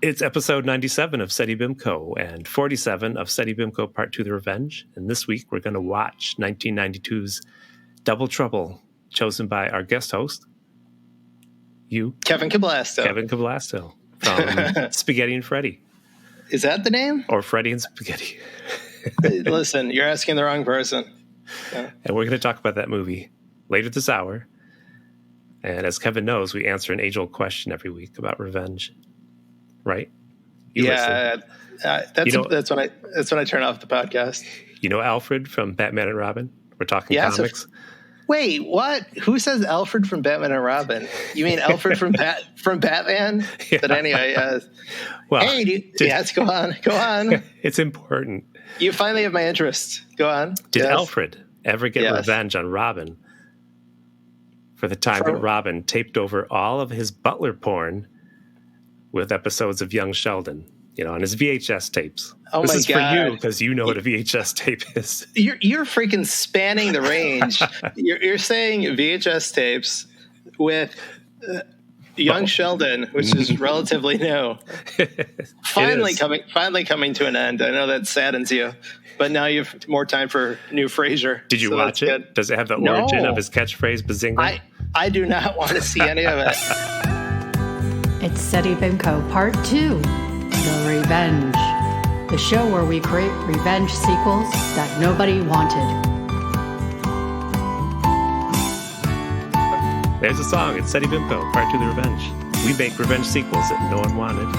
It's episode 97 of Seddy Bimco and 47 of Seddy Bimco Part 2, The Revenge. And this week we're going to watch 1992's Double Trouble, chosen by our guest host, Kevin Cablasto. Kevin Cablasto from Spaghetti and Freddy. Is that the name? Or Freddy and Spaghetti. Listen, you're asking the wrong person. Yeah. And we're going to talk about that movie later this hour. And as Kevin knows, we answer an age-old question every week about revenge. Right? That's when I turn off the podcast. You know Alfred from Batman and Robin? We're talking comics. Wait, what? Who says Alfred from Batman and Robin? You mean Alfred from Batman? Yeah. But anyway, well, yes, go on. It's important. You finally have my interest. Go on. Did Alfred ever get revenge on Robin for the time that Robin taped over all of his butler porn with episodes of Young Sheldon, on his VHS tapes? Oh, this my is God. for you because you know what a VHS tape is. You're freaking spanning the range. You're saying VHS tapes with Young Sheldon, which is relatively new. Finally coming to an end. I know that saddens you, but now you have more time for new Frasier. Did you watch it? Good. Does it have the origin of his catchphrase, Bazinga? I do not want to see any of it. It's Seddy Bimco Part 2, The Revenge. The show where we create revenge sequels that nobody wanted. There's a song. It's Seddy Bimco, Part 2, The Revenge. We make revenge sequels that no one wanted.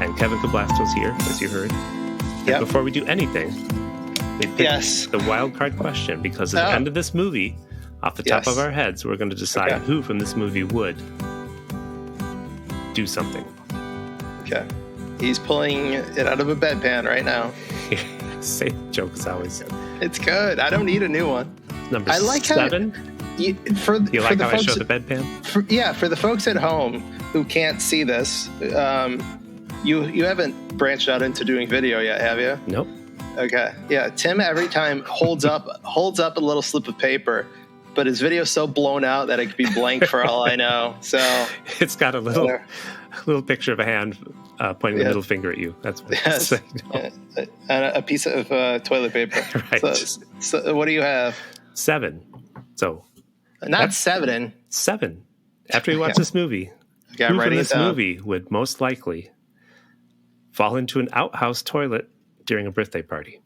And Kevin Cablasto's here, as you heard. Yep. Before we do anything, we picked the wild card question, because at the end of this movie, off the top of our heads, we're going to decide who from this movie would do something. Okay. He's pulling it out of a bedpan right now. Same joke as always. It's good. I don't need a new one. Number 7. You like how I show the bedpan? For the folks at home who can't see this, you haven't branched out into doing video yet, have you? Nope. Okay. Yeah. Tim every time holds up a little slip of paper, but his video's so blown out that it could be blank for all I know. So it's got a little picture of a hand pointing the middle finger at you. That's what it's saying. And a piece of toilet paper. Right. So what do you have? 7. So not 7. 7. After we watch this movie, who from this movie would most likely fall into an outhouse toilet during a birthday party?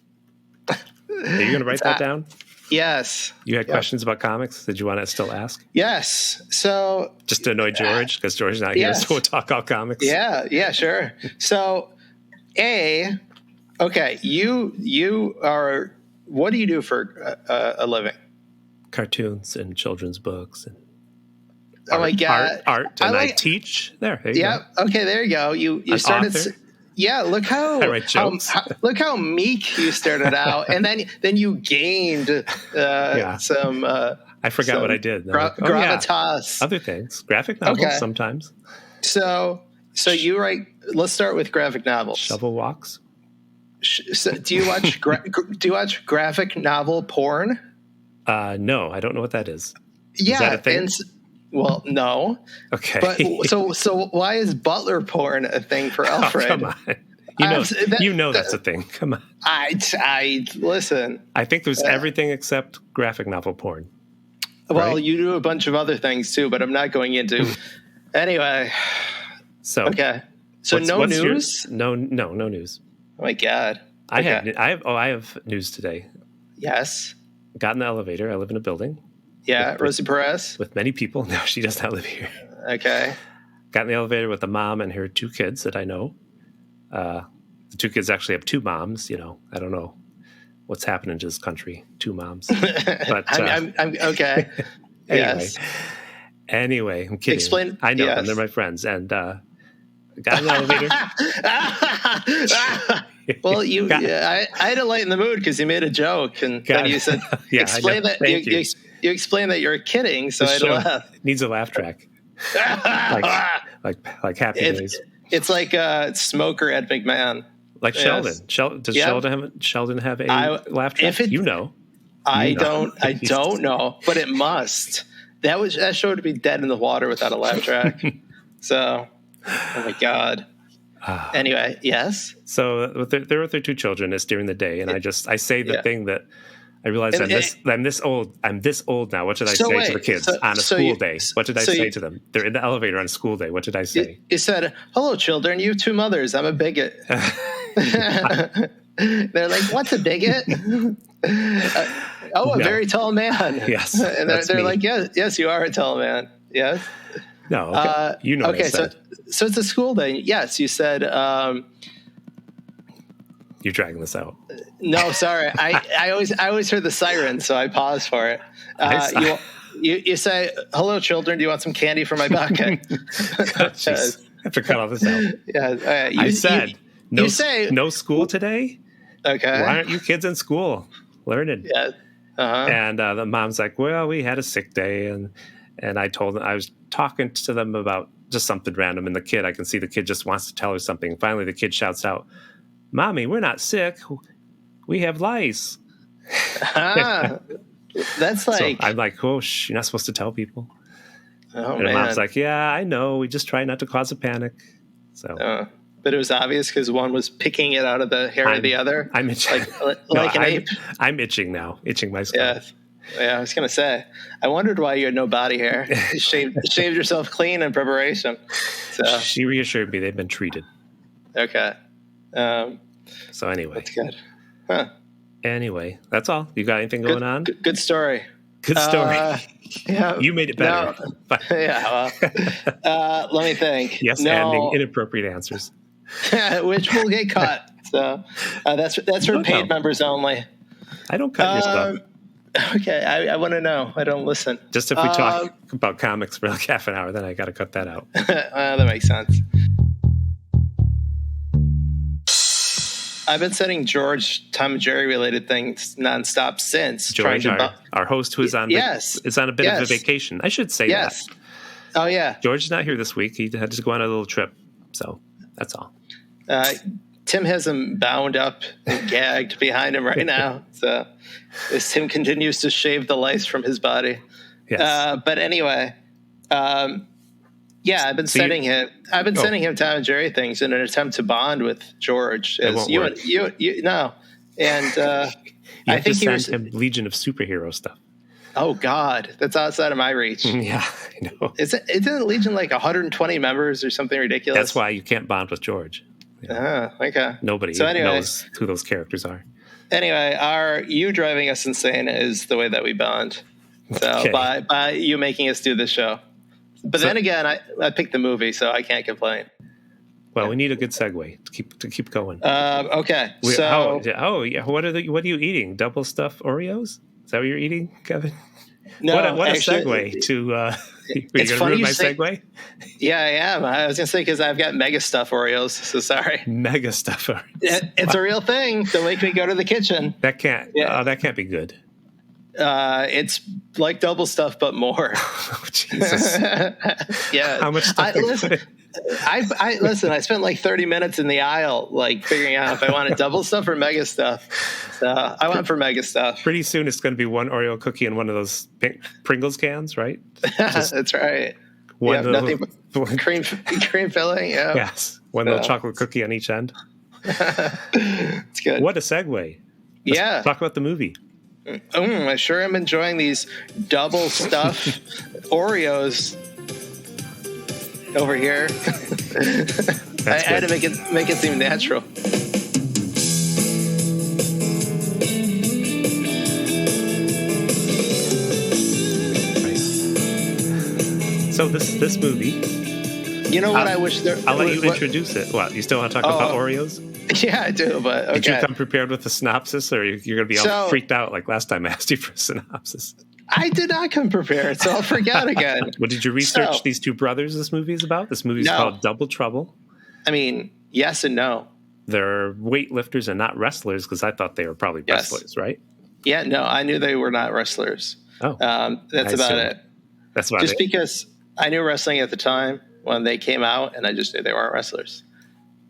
Are you going to write that down? Yes. You had questions about comics? Did you want to still ask? Yes. So just to annoy George, because George's not here, so we'll talk all comics. Yeah, sure. So you are, what do you do for a living? Cartoons and children's books and my God. Art, and I teach. There you go. Okay, there you go. You started. Author. Yeah, look how I write jokes. Look how meek you started out, and then you gained some. I forgot what I did. Gravitas. Other things, graphic novels sometimes. So you write. Let's start with graphic novels. Shovel walks. So do you watch graphic novel porn? No, I don't know what that is. Yeah, is that a thing? Well, no. Okay. But so why is butler porn a thing for Alfred? Oh, come on. You know that's a thing. Come on. I listen. I think there's everything except graphic novel porn. Well, right? You do a bunch of other things too, but I'm not going into. Anyway. So okay. So no news. No news. Oh my God. I have news today. Yes. Got in the elevator. I live in a building. Yeah, Rosie Perez. With many people. No, she does not live here. Okay. Got in the elevator with a mom and her 2 kids that I know. The 2 kids actually have 2 moms. I don't know what's happening to this country. 2 moms. But I'm okay. Anyway, I'm kidding. Explain. I know them. They're my friends. And got in the elevator. Well, I had to lighten the mood because you made a joke, and then you said, "Explain that." You explained that you're kidding, so I had to laugh. Needs a laugh track, like Happy Days. It's like Smoker Ed McMahon, like Sheldon. Does Sheldon have a laugh track? I don't know, but it must. That show would be dead in the water without a laugh track. So, oh my God. Anyway, yes. So they're with their two children. It's during the day, and I say the thing that I realize I'm this old. I'm this old now. What should I say to the kids on a school day? What did I say to them? They're in the elevator on a school day. What did I say? You said, "Hello, children. You have two mothers. I'm a bigot." They're like, "What's a bigot?" A very tall man. Yes, and they're like, "Yes, you are a tall man." Yes. No. Okay. You know. Okay. So it's a school day. Yes, you said. You're dragging this out. No, sorry. I always heard the siren, so I paused for it. You say, "Hello, children. Do you want some candy for my bucket?" I have to cut all this out. Yeah. I said, no school today. Okay. Why aren't you kids in school learning? Yeah. And the mom's like, "Well, we had a sick day," and I told them I was talking to them about just something random, and I can see the kid just wants to tell her something. Finally, the kid shouts out, "Mommy, we're not sick. We have lice." That's like... So I'm like, "Oh, you're not supposed to tell people." Oh, and the mom's like, "Yeah, I know. We just try not to cause a panic." So, but it was obvious because one was picking it out of the hair of the other. I'm itching. Like an ape. I'm itching now. Itching my scalp. Yeah, I was going to say. I wondered why you had no body hair. You shaved yourself clean in preparation. So. She reassured me they've been treated. Okay. So anyway. That's good. Huh. Anyway, that's all. You got anything going on? Good story. Good story. Yeah. You made it better. No. Yeah. Well, let me think. Yes, ending inappropriate answers. Which will get cut. So that's for paid members only. I don't cut your stuff. Okay, I want to know. I don't listen. Just if we talk about comics for like half an hour, then I got to cut that out. That makes sense. I've been sending George Tom and Jerry related things nonstop since. George, our host, who is on is on a bit of a vacation. I should say that. Oh yeah, George is not here this week. He had to go on a little trip, so that's all. Tim has him bound up and gagged behind him right now. So as Tim continues to shave the lice from his body. Yes. But anyway, I've been sending him Tom and Jerry things in an attempt to bond with George. It won't work. I think he was him Legion of Superhero stuff. Oh God, that's outside of my reach. Yeah, I know. Isn't Legion like 120 members or something ridiculous? That's why you can't bond with George. Okay. Nobody knows who those characters are. Anyway, you driving us insane is the way that we bond. So by you making us do this show. But then again, I picked the movie, so I can't complain. Well, we need a good segue to keep going. Okay. What are you eating? Double stuffed Oreos? Is that what you're eating, Kevin? No. What a segue to. Are you going to ruin my segue? Yeah, I am. I was going to say because I've got mega stuff Oreos. So sorry. Mega stuff Oreos. It's a real thing. They'll make me go to the kitchen. That can't. That can't be good. It's like double stuff, but more. Oh, Jesus. Yeah. How much stuff? Listen. I spent like 30 minutes in the aisle, like figuring out if I wanted double stuff or mega stuff. So I went for mega stuff. Pretty soon, it's going to be one Oreo cookie in one of those Pringles cans, right? That's right. Nothing but cream filling. Yeah. Yes. One little chocolate cookie on each end. It's good. What a segue. Let's talk about the movie. I sure am enjoying these double stuff Oreos over here. I had to make it seem natural. So this movie. You know what? I wish there. I'll let you introduce it. What? You still want to talk about Oreos? Yeah, I do. But okay. Did you come prepared with a synopsis, or you're going to be all freaked out like last time I asked you for a synopsis? I did not come prepared, so I'll forget again. Well, did you research these two brothers this movie is about? This movie is called Double Trouble. I mean, yes and no. They're weightlifters and not wrestlers, because I thought they were probably wrestlers, right? Yeah, no, I knew they were not wrestlers. Oh, that's about it. That's about it. Just because I knew wrestling at the time when they came out, and I just knew they weren't wrestlers.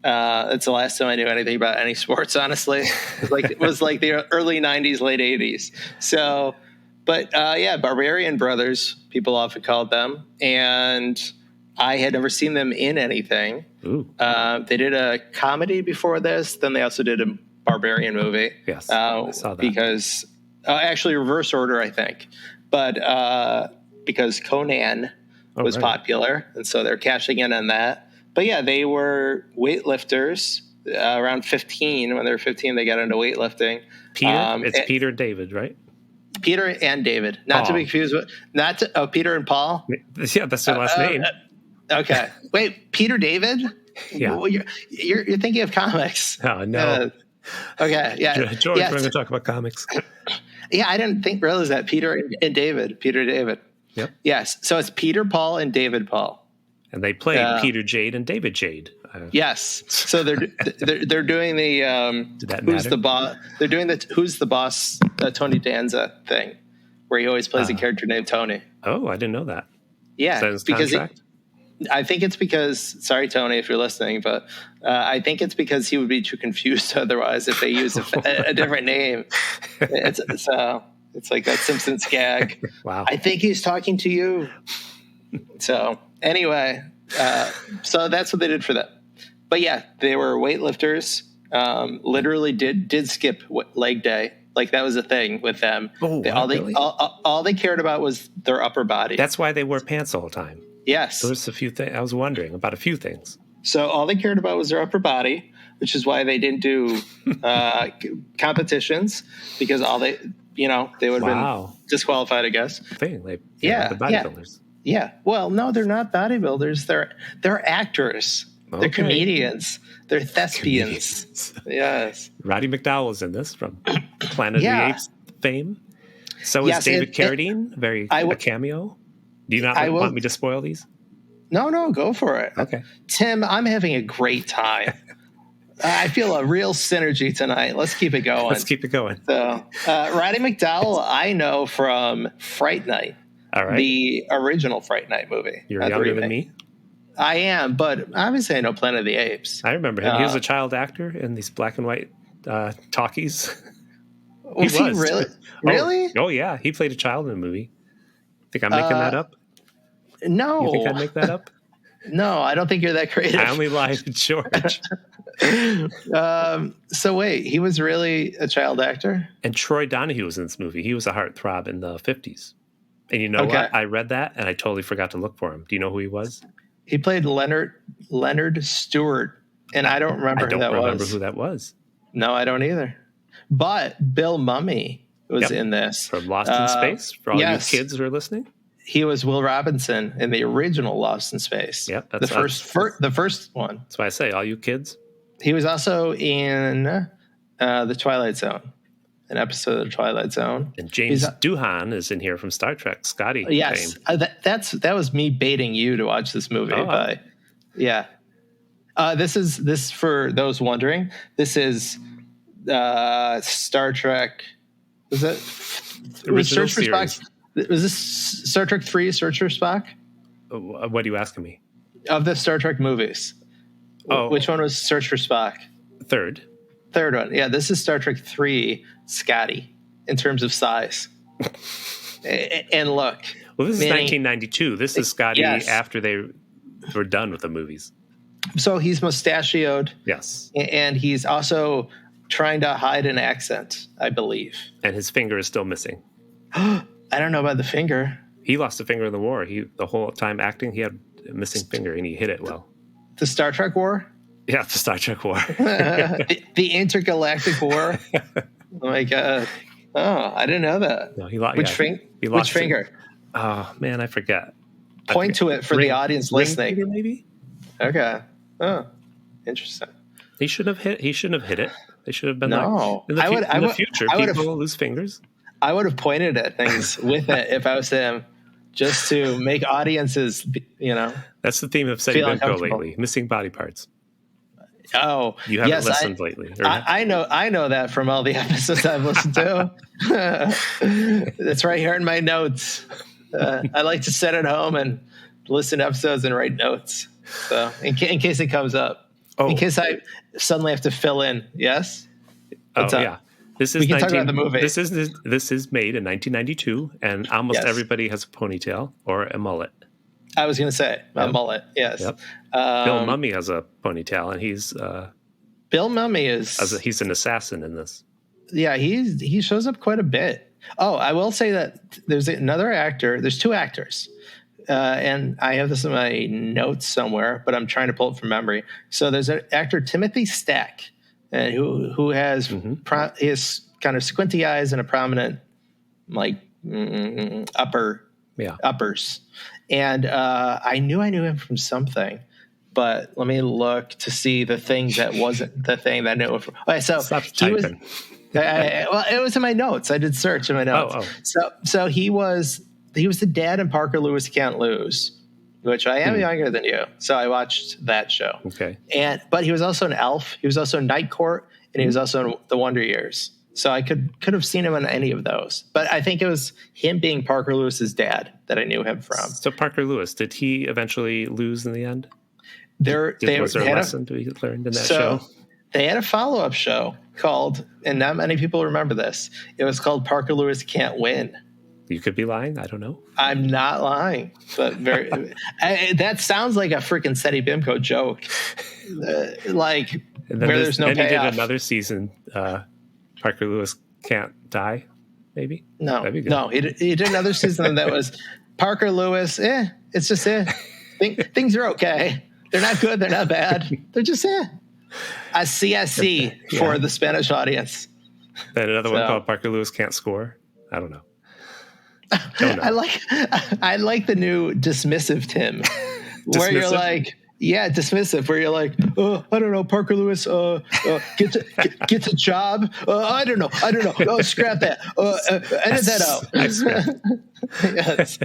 It's the last time I knew anything about any sports, honestly. It was like the early 90s, late 80s. So, but Barbarian Brothers, people often called them. And I had never seen them in anything. They did a comedy before this. Then they also did a Barbarian movie. Yes, I saw that. Because actually reverse order, I think. But because Conan was popular, and so they're cashing in on that. But yeah, they were weightlifters around 15. When they were 15, they got into weightlifting. It's Peter and David, right? Peter and David, not to be confused with Peter and Paul. Yeah, that's their last name. Okay, wait, Peter David. Yeah, well, you're thinking of comics. Oh no. Okay, yeah, George, we're going to talk about comics. Yeah, I didn't realize that Peter and David. Peter David. Yep. Yes, so it's Peter Paul and David Paul. And they played Peter Jade and David Jade. Yes. So they're doing the who's the boss? They're doing the who's the boss Tony Danza thing, where he always plays a character named Tony. Oh, I didn't know that. Yeah, because I think it's because, sorry, Tony, if you're listening, but I think it's because he would be too confused otherwise if they use a different name. It's like that Simpsons gag. Wow. I think he's talking to you. So anyway, so that's what they did for that. But yeah, they were weightlifters. Literally did skip leg day. Like that was a thing with them. Oh, really? All they cared about was their upper body. That's why they wore pants all the time. Yes. There's a few things. I was wondering about a few things. So all they cared about was their upper body, which is why they didn't do competitions, because they would have been disqualified, I guess. The bodybuilders. Yeah. Well, no, they're not bodybuilders. They're actors. Okay. They're comedians. They're thespians. Yes. Roddy McDowell's in this from Planet of the Apes fame. So is David Carradine. A cameo. Do you not want me to spoil these? No, go for it. Okay. Tim, I'm having a great time. I feel a real synergy tonight. Let's keep it going. So, Roddy McDowell, I know from Fright Night. All right. The original Fright Night movie. You're younger than me? I am, but obviously I know Planet of the Apes. I remember him. He was a child actor in these black and white talkies. Was he really? Really? Oh, yeah. He played a child in a movie. Think I'm making that up? No. You think I'd make that up? No, I don't think you're that creative. I only lied to George. So wait, he was really a child actor? And Troy Donahue was in this movie. He was a heartthrob in the 50s. And you know what? I read that and I totally forgot to look for him. Do you know who he was? He played Leonard Stewart, and I don't remember who that was. I don't remember who that was. No, I don't either. But Bill Mumy was in this. From Lost in Space, for all you kids who are listening. He was Will Robinson in the original Lost in Space. Yep, that's the first one. That's why I say all you kids. He was also in The Twilight Zone, an episode of The Twilight Zone. And James Doohan is in here from Star Trek, Scotty. Yes, that was me baiting you to watch this movie. This for those wondering. This is Star Trek. Was it? Original series. Was this Star Trek 3, Search for Spock? What are you asking me? Of the Star Trek movies. Which one was Search for Spock? Third one. Yeah, this is Star Trek 3, Scotty, in terms of size. And look. Well, this is 1992. This is Scotty after they were done with the movies. So he's mustachioed. Yes. And he's also trying to hide an accent, I believe. And his finger is still missing. I don't know about the finger. He lost a finger in the war. The whole time acting, he had a missing finger, and he hit it well. The Star Trek War? Yeah, the Star Trek War. the Intergalactic War? Oh, my God. Oh, I didn't know that. No, he lost. Which finger? Oh, man, I forget. Point to it for the audience listening. Finger, maybe? Okay. Oh, interesting. He shouldn't have hit it. They should have been in the future, people will lose fingers. I would have pointed at things with it if I was him, just to make audiences, That's the theme of Seddy Bimco lately, missing body parts. Oh, you haven't listened lately. I know that from all the episodes I've listened to. That's right here in my notes. I like to sit at home and listen to episodes and write notes. So in case it comes up, in case I suddenly have to fill in. Yes. Yeah. This is we can talk about the movie. This is made in 1992, and almost everybody has a ponytail or a mullet. I was going to say a mullet. Yes. Yep. Bill Mummy has a ponytail, and he's Bill Mummy he's an assassin in this. Yeah, he shows up quite a bit. Oh, I will say that there's another actor. There's two actors, and I have this in my notes somewhere, but I'm trying to pull it from memory. So there's an actor, Timothy Stack, and who has his kind of squinty eyes and a prominent uppers. And I knew him from something, but let me look to see the thing that wasn't the thing that I knew him from. Okay, so stop typing. Well, it was in my notes. I did search in my notes. So he was the dad in Parker Lewis Can't Lose, which I am younger than you, so I watched that show. Okay. But he was also an Elf. He was also in Night Court, and he was also in The Wonder Years. So I could have seen him in any of those. But I think it was him being Parker Lewis's dad that I knew him from. So Parker Lewis, did he eventually lose in the end? Was there a lesson to be learned in that show? They had a follow-up show called, and not many people remember this, it was called Parker Lewis Can't Win. You could be lying. I don't know. I'm not lying. But that sounds like a freaking Seddy Bimco joke. Where there's no payoff. He did another season, Parker Lewis Can't Die, maybe? No, he did another season that was Parker Lewis, it's just things are okay. They're not good, they're not bad. They're just a CSC for the Spanish audience. Then another one called Parker Lewis Can't Score. I don't know. I like the new dismissive Tim, where you're like, dismissive, where you're like, I don't know, Parker Lewis gets a job. I don't know. Oh, scrap that. Edit that out. Yes.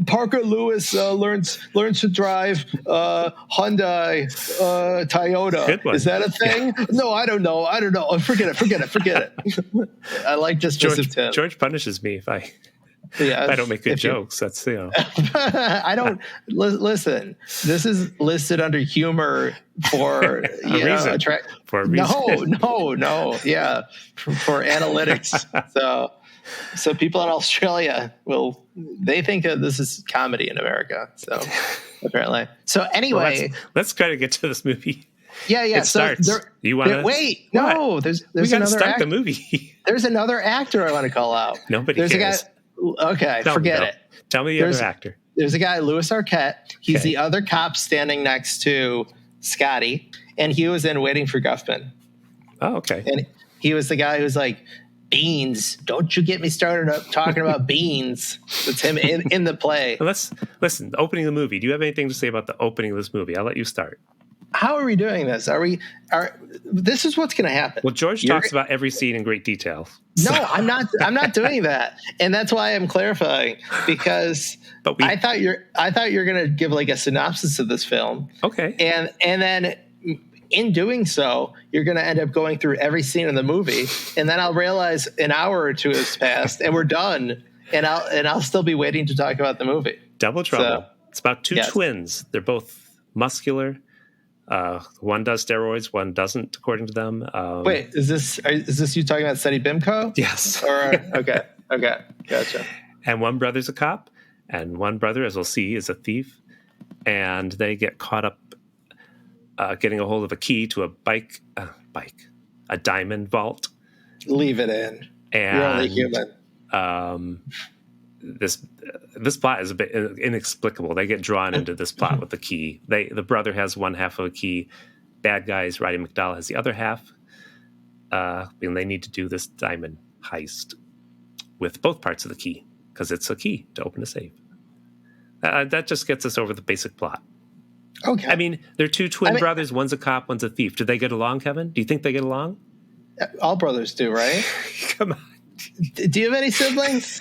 Parker Lewis learns to drive Hyundai Toyota. Is that a thing? No, I don't know. Forget it. I like dismissive Tim. George punishes me if I don't make good jokes. That's I don't listen. This is listed under humor for a reason. For a reason. No. Yeah, for analytics. So people in Australia they think that this is comedy in America. So apparently. So anyway, let's try to get to this movie. Yeah. It starts. You want to wait? What? No, there's we got to another start the movie. There's another actor I want to call out. Nobody cares. Okay, forget it. Tell me the other actor. There's a guy, Louis Arquette. He's the other cop standing next to Scotty, and he was in Waiting for Guffman. Oh, okay. And he was the guy who's like, beans. Don't you get me started up talking about beans. That's him in the play. Well, let's listen. Opening the movie. Do you have anything to say about the opening of this movie? I'll let you start. How are we doing this? This is what's going to happen. Well, George talks about every scene in great detail. No, I'm not doing that, and that's why I'm clarifying, because I thought you're going to give like a synopsis of this film. Okay, and then in doing so, you're going to end up going through every scene in the movie, and then I'll realize an hour or two has passed, and we're done, and I'll still be waiting to talk about the movie. Double trouble. So, it's about two twins. They're both muscular. One does steroids, one doesn't, according to them. Wait, is this you talking about Seddy Bimco? Yes. Okay, gotcha. And one brother's a cop, and one brother, as we'll see, is a thief. And they get caught up getting a hold of a key to a diamond vault. Leave it in. And you're only human. This plot is a bit inexplicable. They get drawn into this plot with the key. The brother has one half of a key. Bad guys, Roddy McDowall, has the other half. And they need to do this diamond heist with both parts of the key, because it's a key to open a safe. That just gets us over the basic plot. Okay. I mean, they're two twin brothers. One's a cop, one's a thief. Do they get along, Kevin? Do you think they get along? All brothers do, right? Come on. Do you have any siblings?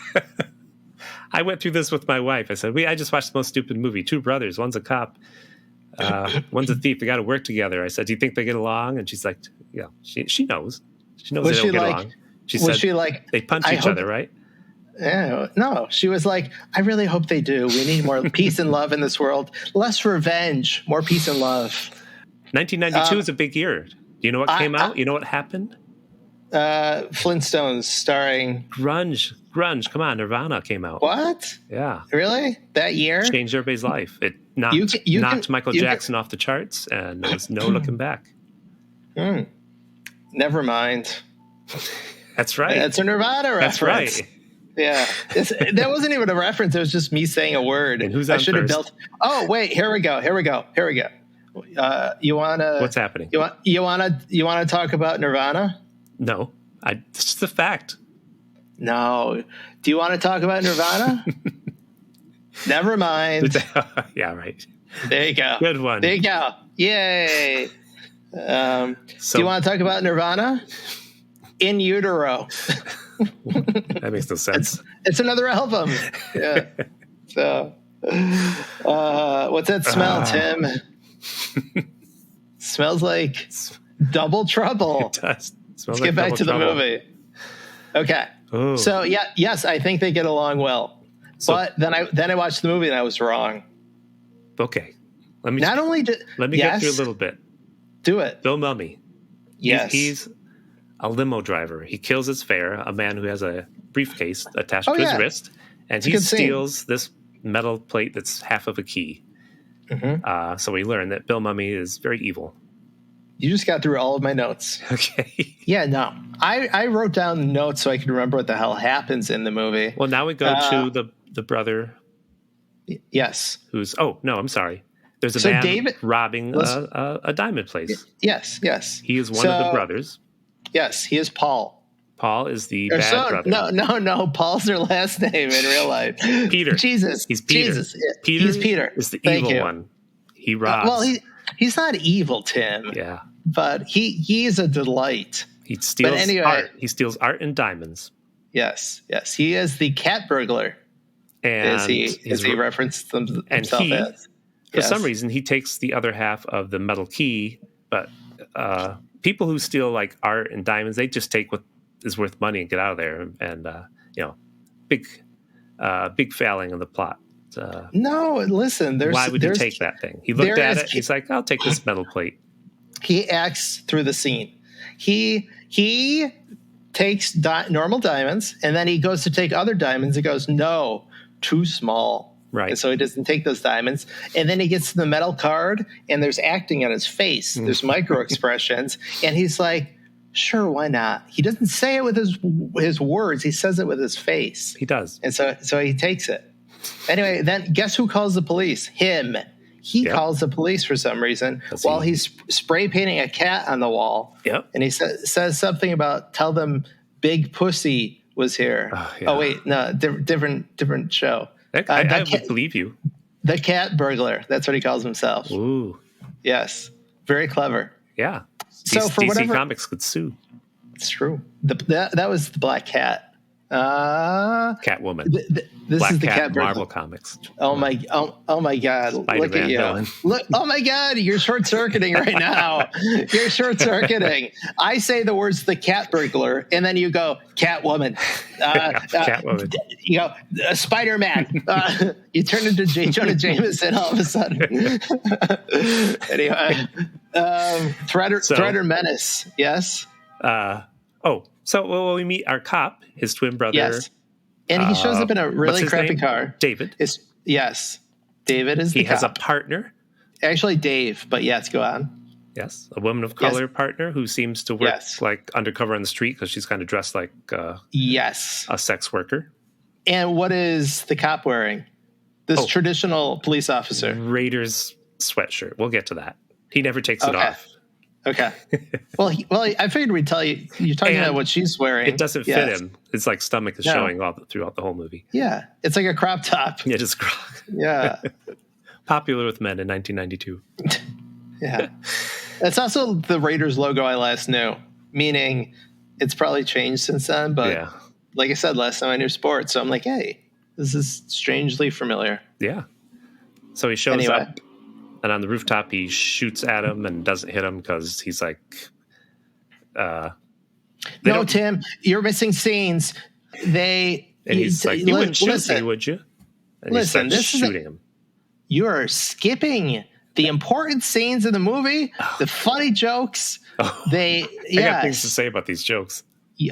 I went through this with my wife. I said, I just watched the most stupid movie. Two brothers. One's a cop. One's a thief. They got to work together. I said, do you think they get along? And she's like, yeah, she knows. She knows they don't get along. She said, they punch each other, right? Yeah, no, she was like, I really hope they do. We need more peace and love in this world. Less revenge, more peace and love. 1992 is a big year. Do you know what came out? You know what happened? Flintstones starring Grunge. Come on, Nirvana came out. What? Yeah. Really? That year? Changed everybody's life. It knocked Michael Jackson off the charts, and there was no looking back. Never mind. That's right. That's a Nirvana reference. That's right. Yeah. That wasn't even a reference. It was just me saying a word. And who's on first? Oh, wait. Here we go. You want to... What's happening? You want to talk about Nirvana? No. It's just a fact. No. Do you want to talk about Nirvana? Never mind. Yeah, right. There you go. Good one. There you go. Yay. Do you want to talk about Nirvana? In Utero. That makes no sense. It's another album. Yeah. So, what's that smell, Tim? Smells like double trouble. It does. Let's get back to the movie. Okay. Ooh. So yes, I think they get along well. But then I watched the movie and I was wrong. Okay. Let me get through a little bit. Do it. Bill Mummy. Yes. He's a limo driver. He kills his fare, a man who has a briefcase attached to his wrist, and he steals this metal plate that's half of a key. Mm-hmm. So we learn that Bill Mummy is very evil. You just got through all of my notes. Okay. Yeah, no. I wrote down notes so I could remember what the hell happens in the movie. Well, now we go to the brother. Yes. I'm sorry. There's a man robbing a diamond place. Yes. He is one of the brothers. Yes, he is Paul. Paul is the bad brother. No. Paul's their last name in real life. Peter. Jesus. He's Peter. Jesus. Peter He's Peter. is the evil one. He robs. He's not evil, Tim. Yeah. But he is a delight. He steals art. He steals art and diamonds. Yes. He is the cat burglar. And he referenced himself as. For some reason, he takes the other half of the metal key, but people who steal like art and diamonds, they just take what is worth money and get out of there. And big failing of the plot. No, listen. Why would you take that thing? He looked at it. He's like, "I'll take this metal plate." He acts through the scene. He takes normal diamonds, and then he goes to take other diamonds. He goes, "No, too small." Right. And so he doesn't take those diamonds. And then he gets to the metal card, and there's acting on his face. There's micro expressions, and he's like, "Sure, why not?" He doesn't say it with his words. He says it with his face. He does. And so he takes it. Anyway, then guess who calls the police? Him. He calls the police for some reason while he's spray painting a cat on the wall. Yep. And he says something about tell them Big Pussy was here. Oh wait, no, different show. I would believe you. The cat burglar. That's what he calls himself. Ooh. Yes. Very clever. Yeah. So for DC Comics could sue. It's true. That was the Black Cat. Catwoman. This Black is the Cat Cat Marvel Comics. Oh my God! Look at you! Villain. Look! Oh my God! You're short circuiting right now. You're short circuiting. I say the words "the cat burglar," and then you go "Catwoman." Catwoman. You go Spider-Man. You turn into J. Jonah Jameson all of a sudden. Anyway, Threat or Menace. Yes. So we meet our cop, his twin brother. Yes. And he shows up in a really crappy car. David. Yes. David is the cop. He has a partner. Actually, Dave, but yes, go on. Yes. A woman of color partner who seems to work like undercover on the street because she's kind of dressed like a sex worker. And what is the cop wearing? This traditional police officer. Raiders sweatshirt. We'll get to that. He never takes it off. Okay. Well, I figured we'd tell you. You're talking about what she's wearing. It doesn't fit him. It's like stomach is showing throughout the whole movie. Yeah, it's like a crop top. Yeah, just yeah. Popular with men in 1992. Yeah, that's also the Raiders logo I last knew. Meaning, it's probably changed since then. But like I said, last time I knew sports, so I'm like, hey, this is strangely familiar. Yeah. So he shows up. And on the rooftop, he shoots at him and doesn't hit him because he's like, no, Tim, you're missing scenes. And he's like, you wouldn't shoot me, would you? And he starts shooting him. You are skipping the important scenes in the movie, the funny jokes. I got things to say about these jokes.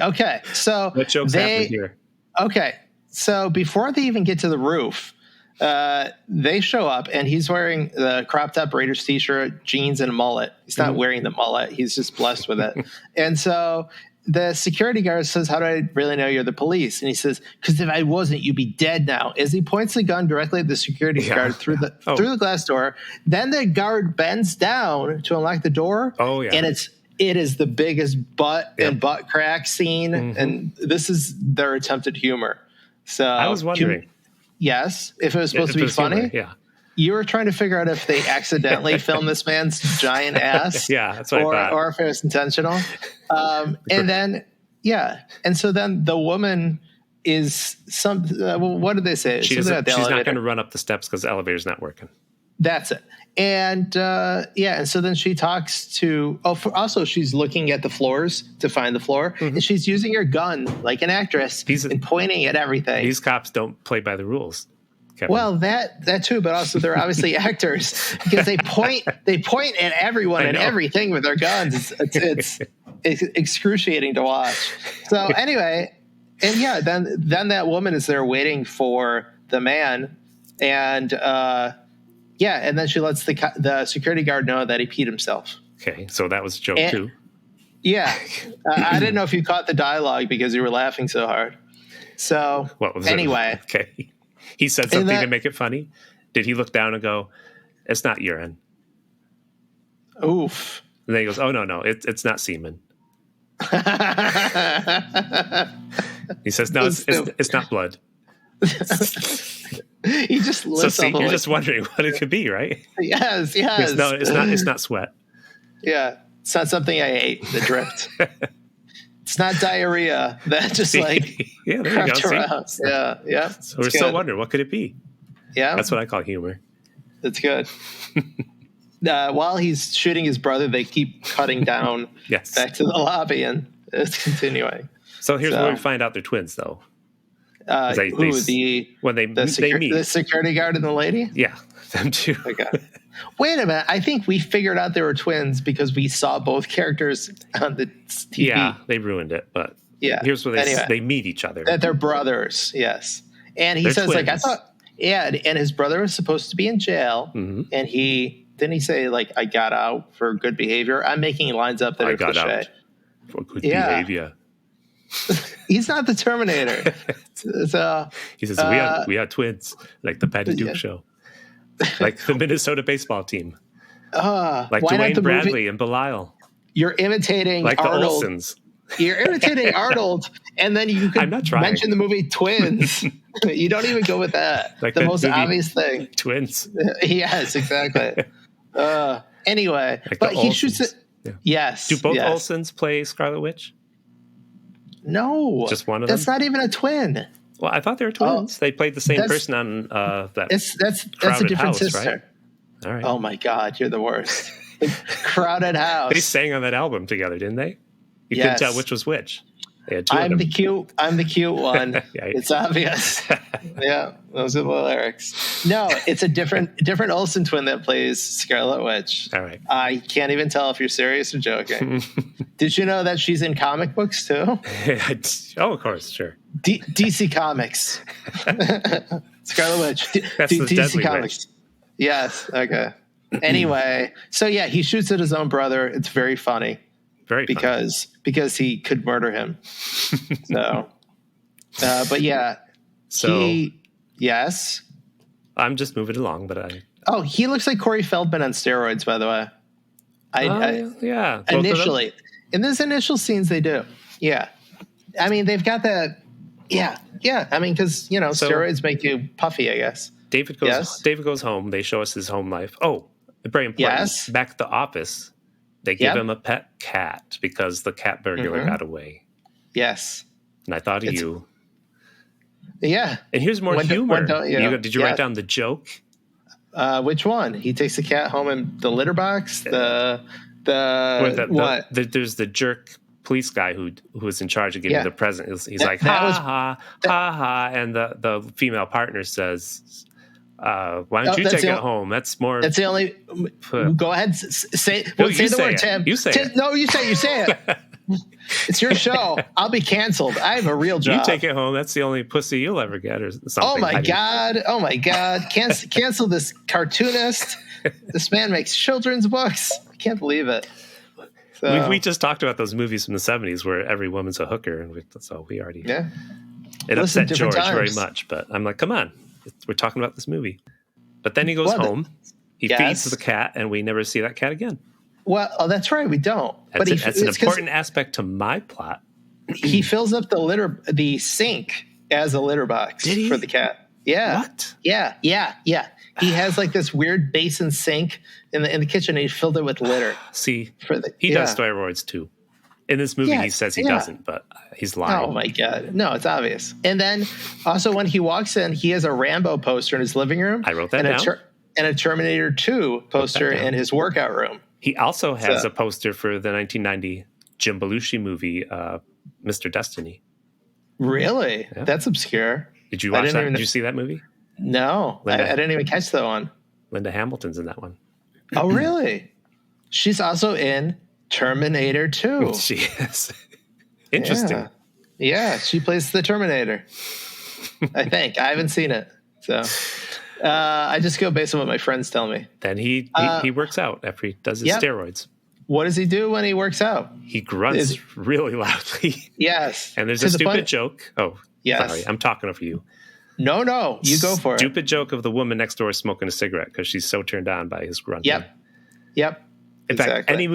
Okay, so what jokes happened here? Okay, so before they even get to the roof, they show up, and he's wearing the cropped up Raiders t-shirt, jeans, and a mullet. He's not wearing the mullet; he's just blessed with it. And so the security guard says, "How do I really know you're the police?" And he says, "Because if I wasn't, you'd be dead now." As he points the gun directly at the security guard through the glass door, then the guard bends down to unlock the door. Oh yeah, and it is the biggest butt and butt crack scene, and this is their attempted humor. So I was wondering, yes, if it was supposed to be funny, humor, you were trying to figure out if they accidentally filmed this man's giant ass, that's what I thought, or if it was intentional. And so then the woman is what did they say? She's not going to run up the steps because the elevator's not working. That's it. And and so then she talks to. Also, she's looking at the floors to find the floor, and she's using her gun like an actress and pointing at everything. These cops don't play by the rules, Kevin. Well, that too, but also they're obviously actors because they point at everyone and everything with their guns. It's excruciating to watch. So anyway, and then that woman is there waiting for the man, and and then she lets the security guard know that he peed himself. Okay, so that was a joke too. Yeah, I didn't know if you caught the dialogue because you were laughing so hard. So anyway, okay, he said something to make it funny. Did he look down and go, "It's not urine"? Oof. And then he goes, "Oh no, it's not semen." He says, "No, it's not blood." He just you're just wondering what it could be, right? Yes. It's not sweat. Yeah, it's not something I ate that dripped. It's not diarrhea that just crept around. Yeah. So we're still wondering, what could it be? Yeah, that's what I call humor. That's good. While he's shooting his brother, they keep cutting down back to the lobby, and it's continuing. So here's where we find out they're twins, though. The security guard and the lady? Yeah, them two. Okay. Wait a minute. I think we figured out they were twins because we saw both characters on the TV. Yeah, they ruined it, but here's where they meet each other. That they're brothers, yes. And he says, twins. I thought, and his brother was supposed to be in jail, and didn't he say, I got out for good behavior? I'm making lines up that are cliche. I got out for good behavior. He's not the Terminator. So he says, we are twins, like the Patty Duke show. Like the Minnesota baseball team. Like Dwayne Bradley and Belial. You're imitating Arnold. The Olsons. You're imitating Arnold, and then you could mention the movie Twins. You don't even go with that. Like the most obvious thing. Twins. Yes, exactly. Anyway, but he shoots it. Yeah. Yes. Do both Olsons play Scarlet Witch? No. Just one of them? That's not even a twin. Well, I thought they were twins. They played the same person on that. That's a different house, sister. Right? All right. Oh my God, you're the worst. Crowded House. They sang on that album together, didn't they? You couldn't tell which was which. They had two of them. I'm the cute one. It's obvious. Yeah, those are the lyrics. No, it's a different Olsen twin that plays Scarlet Witch. All right. I can't even tell if you're serious or joking. Did you know that she's in comic books too? Oh, of course, sure. DC Comics. Scarlet Witch. That's the DC Deadly Comics. Witch. Yes. Okay. Anyway, so he shoots at his own brother. It's very funny. Very funny. Because he could murder him. So, but yeah. So yes. I'm just moving along, but he looks like Corey Feldman on steroids, by the way. Yeah. Initially, in those initial scenes, they do. Yeah. I mean, they've got that. Yeah. I mean, because steroids make you puffy, I guess. David goes home. They show us his home life. Oh, very important. Yes. Back at the office, they give him a pet cat because the cat burglar got away. Yes. And I thought of you. Yeah. And here's more humor. Did you write down the joke? Which one? He takes the cat home in the litter box. There's the jerk police guy who was in charge of giving the present. He's like, ha, and the female partner says, why don't you take it home? That's more. That's the only. Go ahead. Say the word, Tim. You say it. No, you say it. It's your show. I'll be canceled. I have a real job. You take it home. That's the only pussy you'll ever get, or something. Oh my god! Oh my god! Cancel this cartoonist. This man makes children's books. I can't believe it. So, we just talked about those movies from the 70s where every woman's a hooker, and so we already. Yeah. It upset George times. very much, but I'm like, come on, we're talking about this movie. But then he goes home, he feeds the cat, and we never see that cat again. Well, that's right, we don't. That's an important aspect to my plot. He fills up the sink as a litter box for the cat. Yeah. What? Yeah. He has like this weird basin sink in the kitchen, and he filled it with litter. See, he does steroids too. In this movie, he says he doesn't, but he's lying. Oh my god, no, it's obvious. And then also when he walks in, he has a Rambo poster in his living room. I wrote that down. And a Terminator 2 poster in his workout room. He also has a poster for the 1990 Jim Belushi movie, Mr. Destiny. Really? Yeah. That's obscure. Did you watch that? Did you see that movie? No, I didn't even catch that one. Linda Hamilton's in that one. Oh, really? She's also in Terminator 2. She is. Interesting. Yeah, she plays the Terminator. I think. I haven't seen it. So I just go based on what my friends tell me. Then he works out after he does his steroids. What does he do when he works out? He grunts really loudly. Yes. And there's a stupid joke. Oh, yes. Sorry. I'm talking over you. No. You go for it. Stupid joke of the woman next door smoking a cigarette because she's so turned on by his grunting. Yep. In fact, any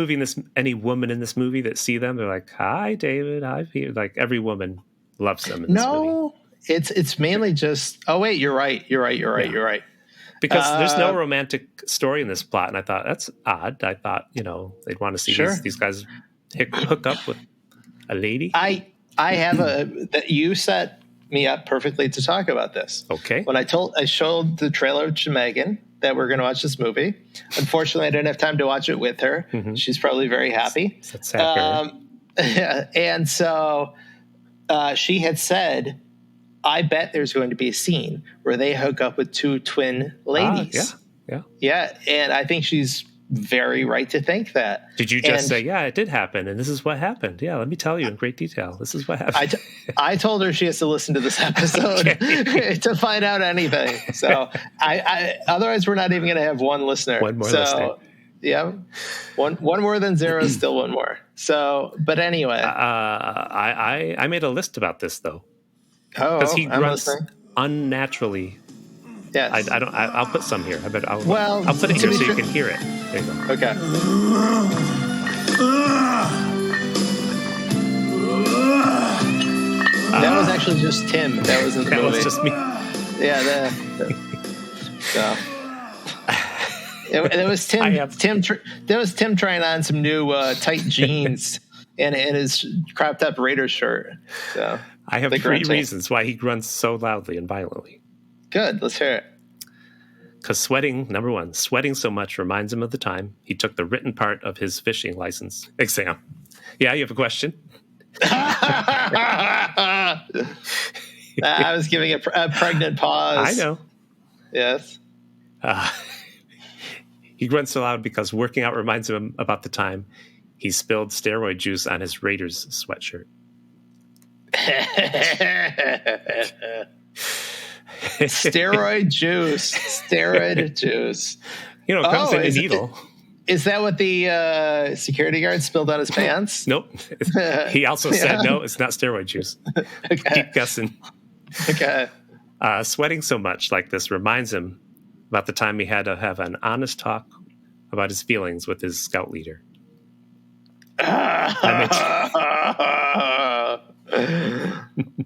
woman in this movie that see them, they're like, "Hi, David. Hi, Peter." Like every woman loves them in this movie. It's mainly just. Oh wait, you're right. You're right. Because there's no romantic story in this plot, and I thought that's odd. I thought they'd want to see these guys hook up with a lady. I have that you set me up perfectly to talk about this. Okay. When I showed the trailer to Megan that we're going to watch this movie. Unfortunately, I didn't have time to watch it with her. Mm-hmm. She's probably very happy. That's sad. And so she had said, I bet there's going to be a scene where they hook up with two twin ladies. Yeah. And I think she's very right to think that. Did you just say, yeah, it did happen, and this is what happened? Yeah, let me tell you in great detail. This is what happened. I told her she has to listen to this episode to find out anything. So I otherwise we're not even going to have one listener. One more listener. Yeah, one more than zero is still one more. So, but anyway, I made a list about this though. Oh, because he grunts unnaturally. Yes. I'll put some here. I'll put it here so you can hear it. There you go. Okay. That was actually just Tim. That was in the movie. That was just me. Yeah. So. It was Tim. That was Tim trying on some new tight jeans and his cropped up Raiders shirt. So I have 3 reasons why he grunts so loudly and violently. Good. Let's hear it. Because number one, sweating so much reminds him of the time he took the written part of his fishing license exam. Yeah, you have a question? I was giving a pregnant pause. I know. Yes. He grunts so loud because working out reminds him about the time he spilled steroid juice on his Raiders sweatshirt. Steroid juice. It comes in a needle. Is that what the security guard spilled on his pants? Nope. He also said, no, it's not steroid juice. Okay. Keep guessing. Okay. Sweating so much like this reminds him about the time he had to have an honest talk about his feelings with his scout leader.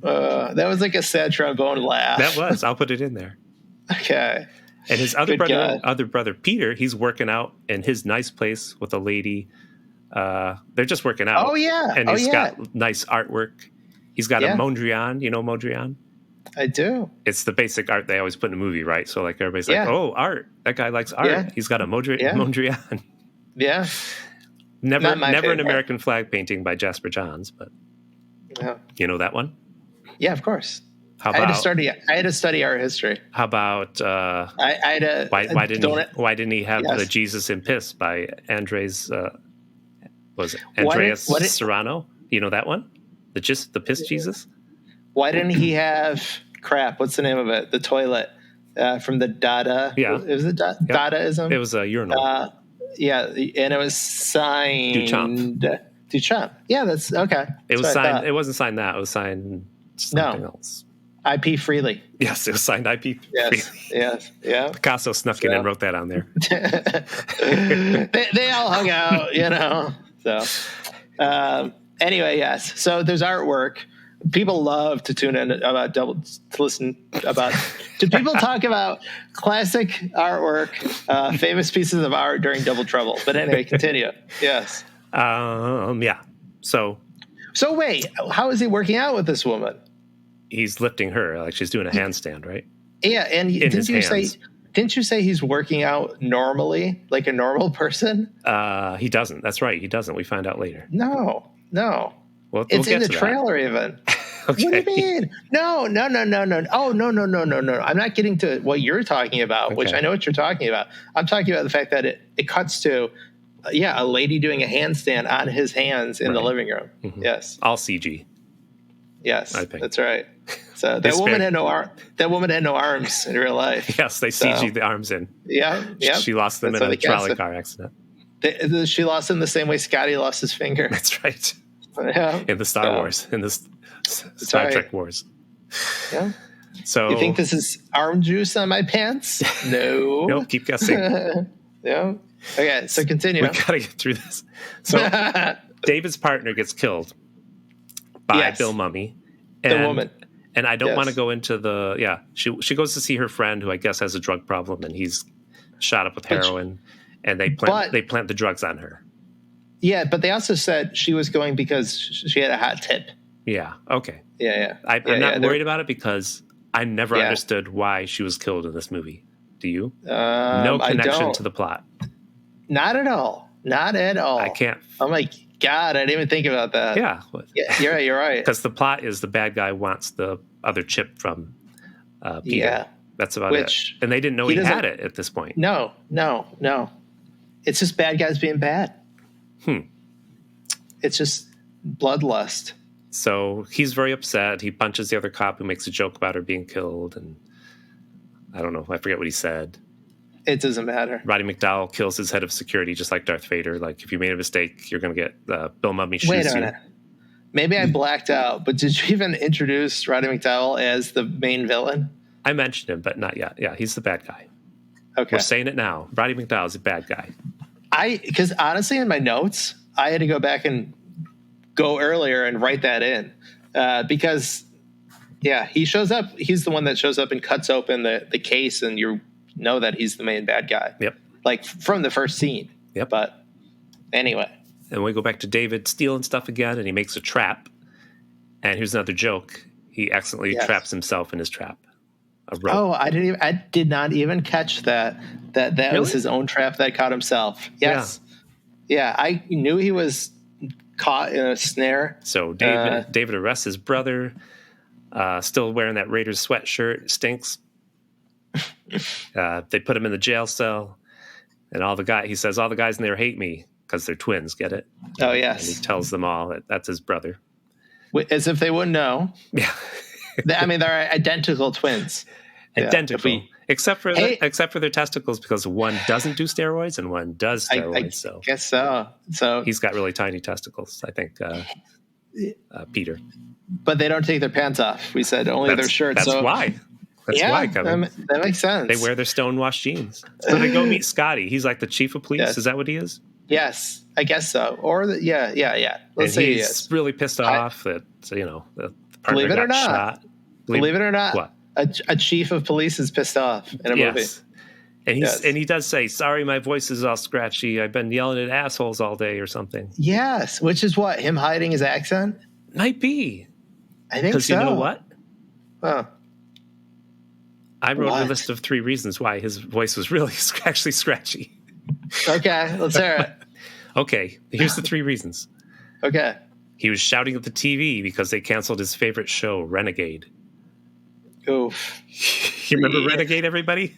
That was like a sad trombone laugh. That was. I'll put it in there. Okay. And his other brother Peter, he's working out in his nice place with a lady. They're just working out. Oh yeah. And he's got nice artwork. He's got a Mondrian. You know Mondrian? I do. It's the basic art they always put in a movie, right? So like everybody's like, oh, art. That guy likes art. Yeah. He's got a Mondrian. Yeah. Never an American flag painting by Jasper Johns, but you know that one? Yeah, of course. I had to study art history. How about why didn't he have the Jesus in Piss by Andres Serrano? You know that one? The piss Jesus? Why didn't he have crap? What's the name of it? The toilet from the Dada. Yeah. Was it Dadaism? It was a urinal. Yeah, and it was signed Duchamp. Yeah, that's okay. It was signed. It wasn't signed that. It was signed something else. IP Freely. Yes, it was signed IP Freely. Yes, yeah. Picasso snuck in and wrote that on there. they all hung out, you know. So anyway, yes. So there's artwork. People love to tune in to listen about. Do people talk about classic artwork, famous pieces of art during Double Trouble? But anyway, continue. Yes. Yeah. So wait, how is he working out with this woman? He's lifting her like she's doing a handstand, right? Yeah, and didn't you say he's working out normally, like a normal person? He doesn't. That's right. He doesn't. We find out later. No. Well, it's in the trailer even. Okay. What do you mean? No. Oh, no. I'm not getting to what you're talking about, which I know what you're talking about. I'm talking about the fact that it cuts to, a lady doing a handstand on his hands in the living room. Mm-hmm. Yes. All CG. Yes, that's right. So that woman had no arms in real life. Yes, they CG'd the arms in. Yeah. She lost them in a trolley car accident. She lost them the same way Scotty lost his finger. That's right. Yeah. In the Star Wars, in the Star Trek Wars. Yeah. So you think this is arm juice on my pants? No. Nope. Keep guessing. Yeah. Okay. So continue. We gotta get through this. So David's partner gets killed by Bill Mummy, the woman. And I don't want to go into the She goes to see her friend who I guess has a drug problem, and he's shot up with heroin, and they plant the drugs on her. Yeah, but they also said she was going because she had a hot tip. Yeah. Okay. Yeah. I'm not worried about it because I never understood why she was killed in this movie. Do you? No connection to the plot. Not at all. Not at all. I can't. Oh my God, I didn't even think about that. Yeah. You're right. Because the plot is the bad guy wants the other chip from Peter. Yeah. That's about it. And they didn't know he had it at this point. No. It's just bad guys being bad. It's just bloodlust. So he's very upset. He punches the other cop who makes a joke about her being killed. And I don't know. I forget what he said. It doesn't matter. Roddy McDowell kills his head of security just like Darth Vader. Like, if you made a mistake, you're going to get Bill Mummy shoots you. Wait a minute. Maybe I blacked out, but did you even introduce Roddy McDowell as the main villain? I mentioned him, but not yet. Yeah, he's the bad guy. Okay. We're saying it now. Roddy McDowell's a bad guy. Because honestly, in my notes, I had to go back and go earlier and write that in. Because, he shows up. He's the one that shows up and cuts open the case, and you know that he's the main bad guy. Yep. Like, from the first scene. Yep. But anyway. And we go back to David stealing stuff again, and he makes a trap. And here's another joke. He accidentally traps himself in his trap. A rope. Oh, I did not even catch that. That really? Was his own trap that caught himself. Yes. Yeah, I knew he was caught in a snare. So David arrests his brother, still wearing that Raiders sweatshirt. It stinks. They put him in the jail cell, and he says, all the guys in there hate me because they're twins. Get it? Oh, yes. And he tells them all that that's his brother. As if they wouldn't know. Yeah. I mean, they're identical twins. Identical. Except for their testicles, because one doesn't do steroids and one does steroids. I guess so. So he's got really tiny testicles, I think, Peter. But they don't take their pants off. We said only their shirts. That's why. That's why, Kevin. That makes sense. They wear their stonewashed jeans. So they go meet Scotty. He's like the chief of police. Yes. Is that what he is? Yes, I guess so. Or Let's say he's really pissed off that the partner got shot. Believe it or not, what? A chief of police is pissed off in a movie. And he does say, sorry, my voice is all scratchy. I've been yelling at assholes all day or something. Yes, which is what? Him hiding his accent? Might be. I think so. Because you know what? Huh. I wrote a list of 3 reasons why his voice was really actually scratchy. Okay, let's hear it. Okay, here's the 3 reasons. Okay. He was shouting at the TV because they canceled his favorite show, Renegade. Oof. You remember Renegade, everybody?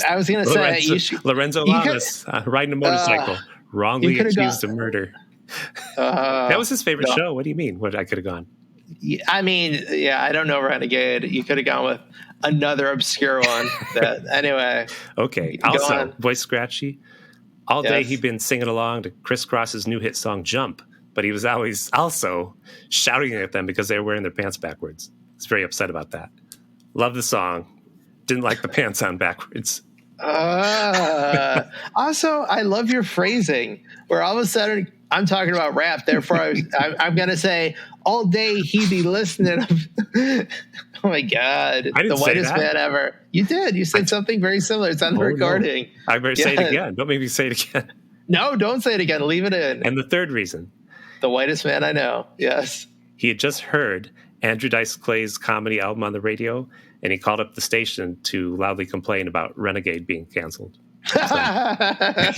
I was going to say... Lorenzo Lamas riding a motorcycle, wrongly accused of murder. That was his favorite show. What do you mean? What I could have gone? I mean, I don't know, Renegade. You could have gone with another obscure one. Anyway. Okay. Also, voice scratchy. All day he'd been singing along to Criss Cross's new hit song "Jump," but he was always also shouting at them because they were wearing their pants backwards. He's very upset about that. Love the song. Didn't like the pants on backwards. Also, I love your phrasing where all of a sudden I'm talking about rap. Therefore, I'm going to say all day he be listening. Oh my God. The whitest man ever. You did. You said something very similar. It's on the recording. No. I better say it again. Don't make me say it again. No, don't say it again. Leave it in. And the third reason. The whitest man I know. Yes. He had just heard Andrew Dice Clay's comedy album on the radio, and he called up the station to loudly complain about Renegade being canceled. So, that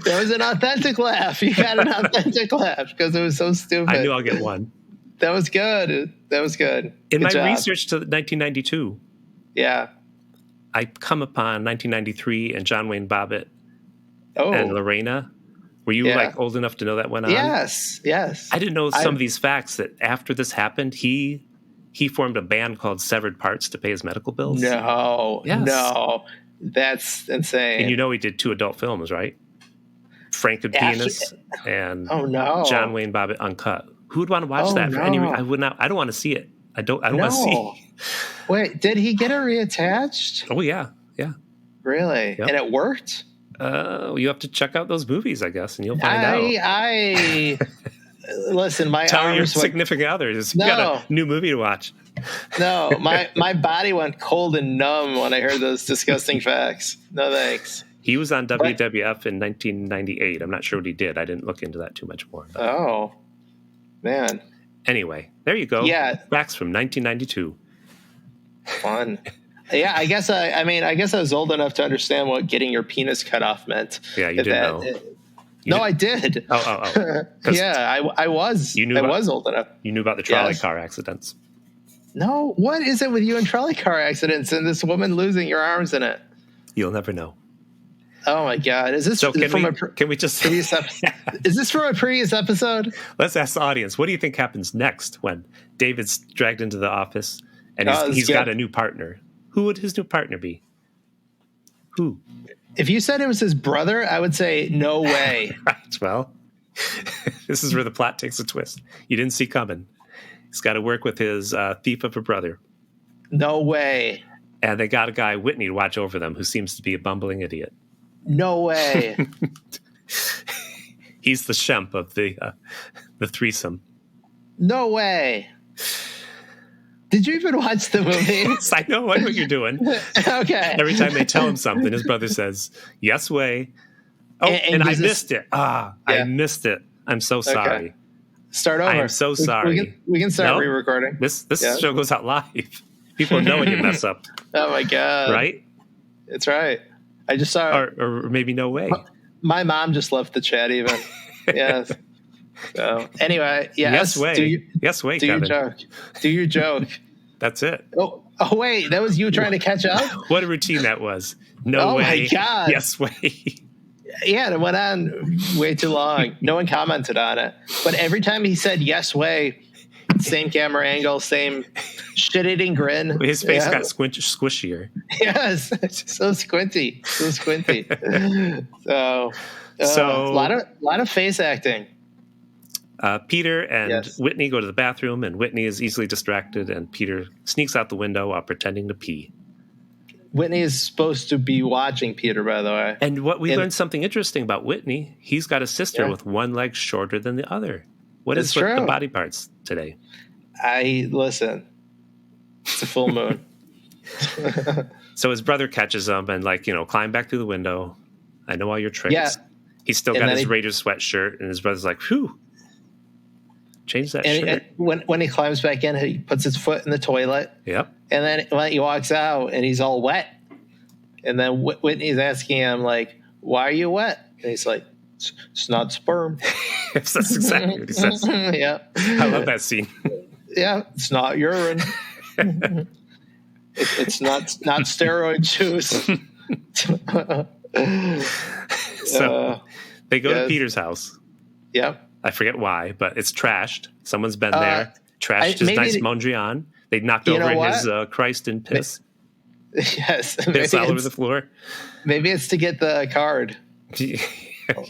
was an authentic laugh. You got an authentic laugh because it was so stupid. I knew I'll get one. That was good. In my research to 1992, I come upon 1993 and John Wayne Bobbitt and Lorena. Were you like old enough to know that went on? Yes. I didn't know some of these facts that after this happened, he formed a band called Severed Parts to pay his medical bills. No. That's insane. And he did 2 adult films, right? Frank the Pianist and John Wayne Bobbitt Uncut. Who would want to watch that for any reason? I would not. I don't want to see it. I don't want to see. Wait, did he get it reattached? Oh yeah. Really? Yep. And it worked? You have to check out those movies, I guess, and you'll find out. Listen, my tell arms your significant others you got a new movie to watch. No, my body went cold and numb when I heard those disgusting facts. No thanks. He was on WWF in 1998. I'm not sure what he did. I didn't look into that too much more. Oh, man. Anyway, there you go. Yeah. Facts from 1992. Fun. Yeah, I guess I was old enough to understand what getting your penis cut off meant. Yeah, you didn't know. I did. Oh. Yeah, I was. I was old enough. You knew about the trolley car accidents. No, what is it with you and trolley car accidents and this woman losing your arms in it? You'll never know. Oh my God! Is this can we just previous episode? Is this from a previous episode? Let's ask the audience. What do you think happens next when David's dragged into the office and he's got a new partner? Who would his new partner be? Who? If you said it was his brother, I would say no way. Right. Well, this is where the plot takes a twist. You didn't see coming. He's got to work with his thief of a brother. No way. And they got a guy, Whitney, to watch over them, who seems to be a bumbling idiot. No way. He's the Shemp of the threesome. No way. Did you even watch the movie? Yes, I know what you're doing. Okay. Every time they tell him something, his brother says, "Yes way." Oh, and I missed it. I missed it. I'm so sorry. Okay. Start over. I'm so sorry. We can start re-recording. This show goes out live. People know when you mess up. Oh my God. Right? It's right. I just saw or maybe no way. My mom just left the chat even. Yes. So anyway, yes way. Yes way, Kevin. Do your joke. That's it. Oh wait, that was you trying to catch up? What a routine that was. No way. Oh my God. Yes way. Yeah, it went on way too long. No one commented on it. But every time he said yes way, same camera angle, same shit-eating grin. His face got squishier. Yes, so squinty. So a lot of face acting. Peter and Whitney go to the bathroom, and Whitney is easily distracted, and Peter sneaks out the window while pretending to pee. Whitney is supposed to be watching Peter, by the way. And we learned something interesting about Whitney. He's got a sister with one leg shorter than the other. What is with the body parts today? Listen. It's a full moon. So his brother catches him and climb back through the window. I know all your tricks. Yeah. He's still got his Raiders sweatshirt, and his brother's like, whew. Change that shirt. When he climbs back in, he puts his foot in the toilet. Yep. And then when he walks out, and he's all wet. And then Whitney's asking him, why are you wet? And he's like, it's not sperm. That's exactly what he says. Yeah. I love that scene. Yeah. It's not urine. It's not steroid juice. So they go to Peter's house. Yep. I forget why, but it's trashed. Someone's been there, trashed his nice Mondrian. They knocked over his Christ and piss. Yes. Piss all over the floor. Maybe it's to get the card.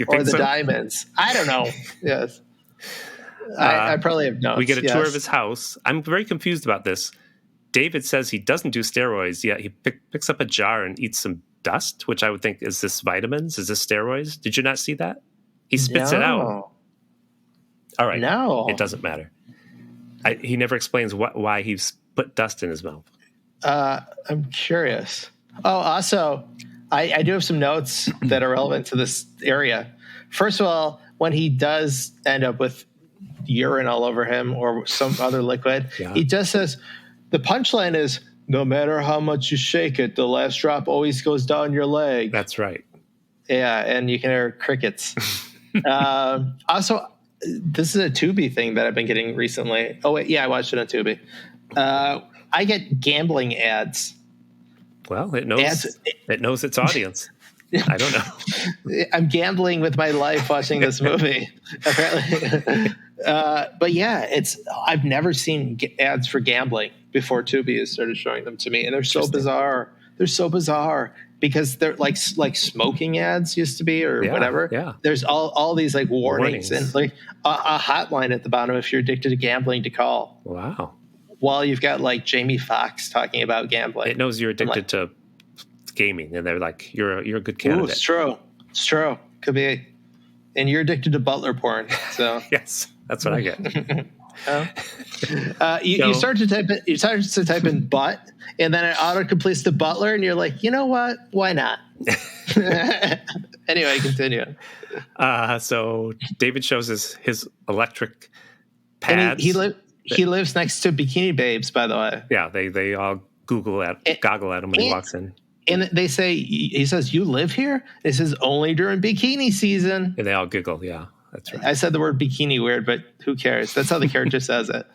Or the diamonds. I don't know. Yes. I probably have notes. We get a tour of his house. I'm very confused about this. David says he doesn't do steroids, yet he picks up a jar and eats some dust, which I would think, is this vitamins? Is this steroids? Did you not see that? He spits it out. All right. No. It doesn't matter. He never explains why he's put dust in his mouth. I'm curious. Oh, also, I do have some notes that are relevant to this area. First of all, when he does end up with urine all over him or some other liquid, he just says, the punchline is, no matter how much you shake it, the last drop always goes down your leg. That's right. Yeah, and you can hear crickets. Also, this is a Tubi thing that I've been getting recently. Oh, wait, yeah, I watched it on Tubi. I get gambling ads. Well, it knows its audience. I don't know. I'm gambling with my life watching this movie, apparently. But yeah, I've never seen ads for gambling before Tubi has started showing them to me, and they're so bizarre. They're so bizarre because they're like smoking ads used to be or whatever. Yeah. There's all these like warnings and like a hotline at the bottom if you're addicted to gambling to call. Wow. While you've got like Jamie Foxx talking about gambling. It knows you're addicted to gaming, and they're like, you're a good candidate. Ooh, it's true. Could be. And you're addicted to butler porn. So yes, that's what I get. You start to type in butt, and then it auto completes the butler, and you're like, you know what? Why not? Anyway, continue. So David shows his electric pads. And he lives next to Bikini Babes, by the way. Yeah, they all goggle at him when he walks in. And he says, you live here? It says only during bikini season. And they all giggle. Yeah, that's right. I said the word bikini weird, but who cares? That's how the character says it.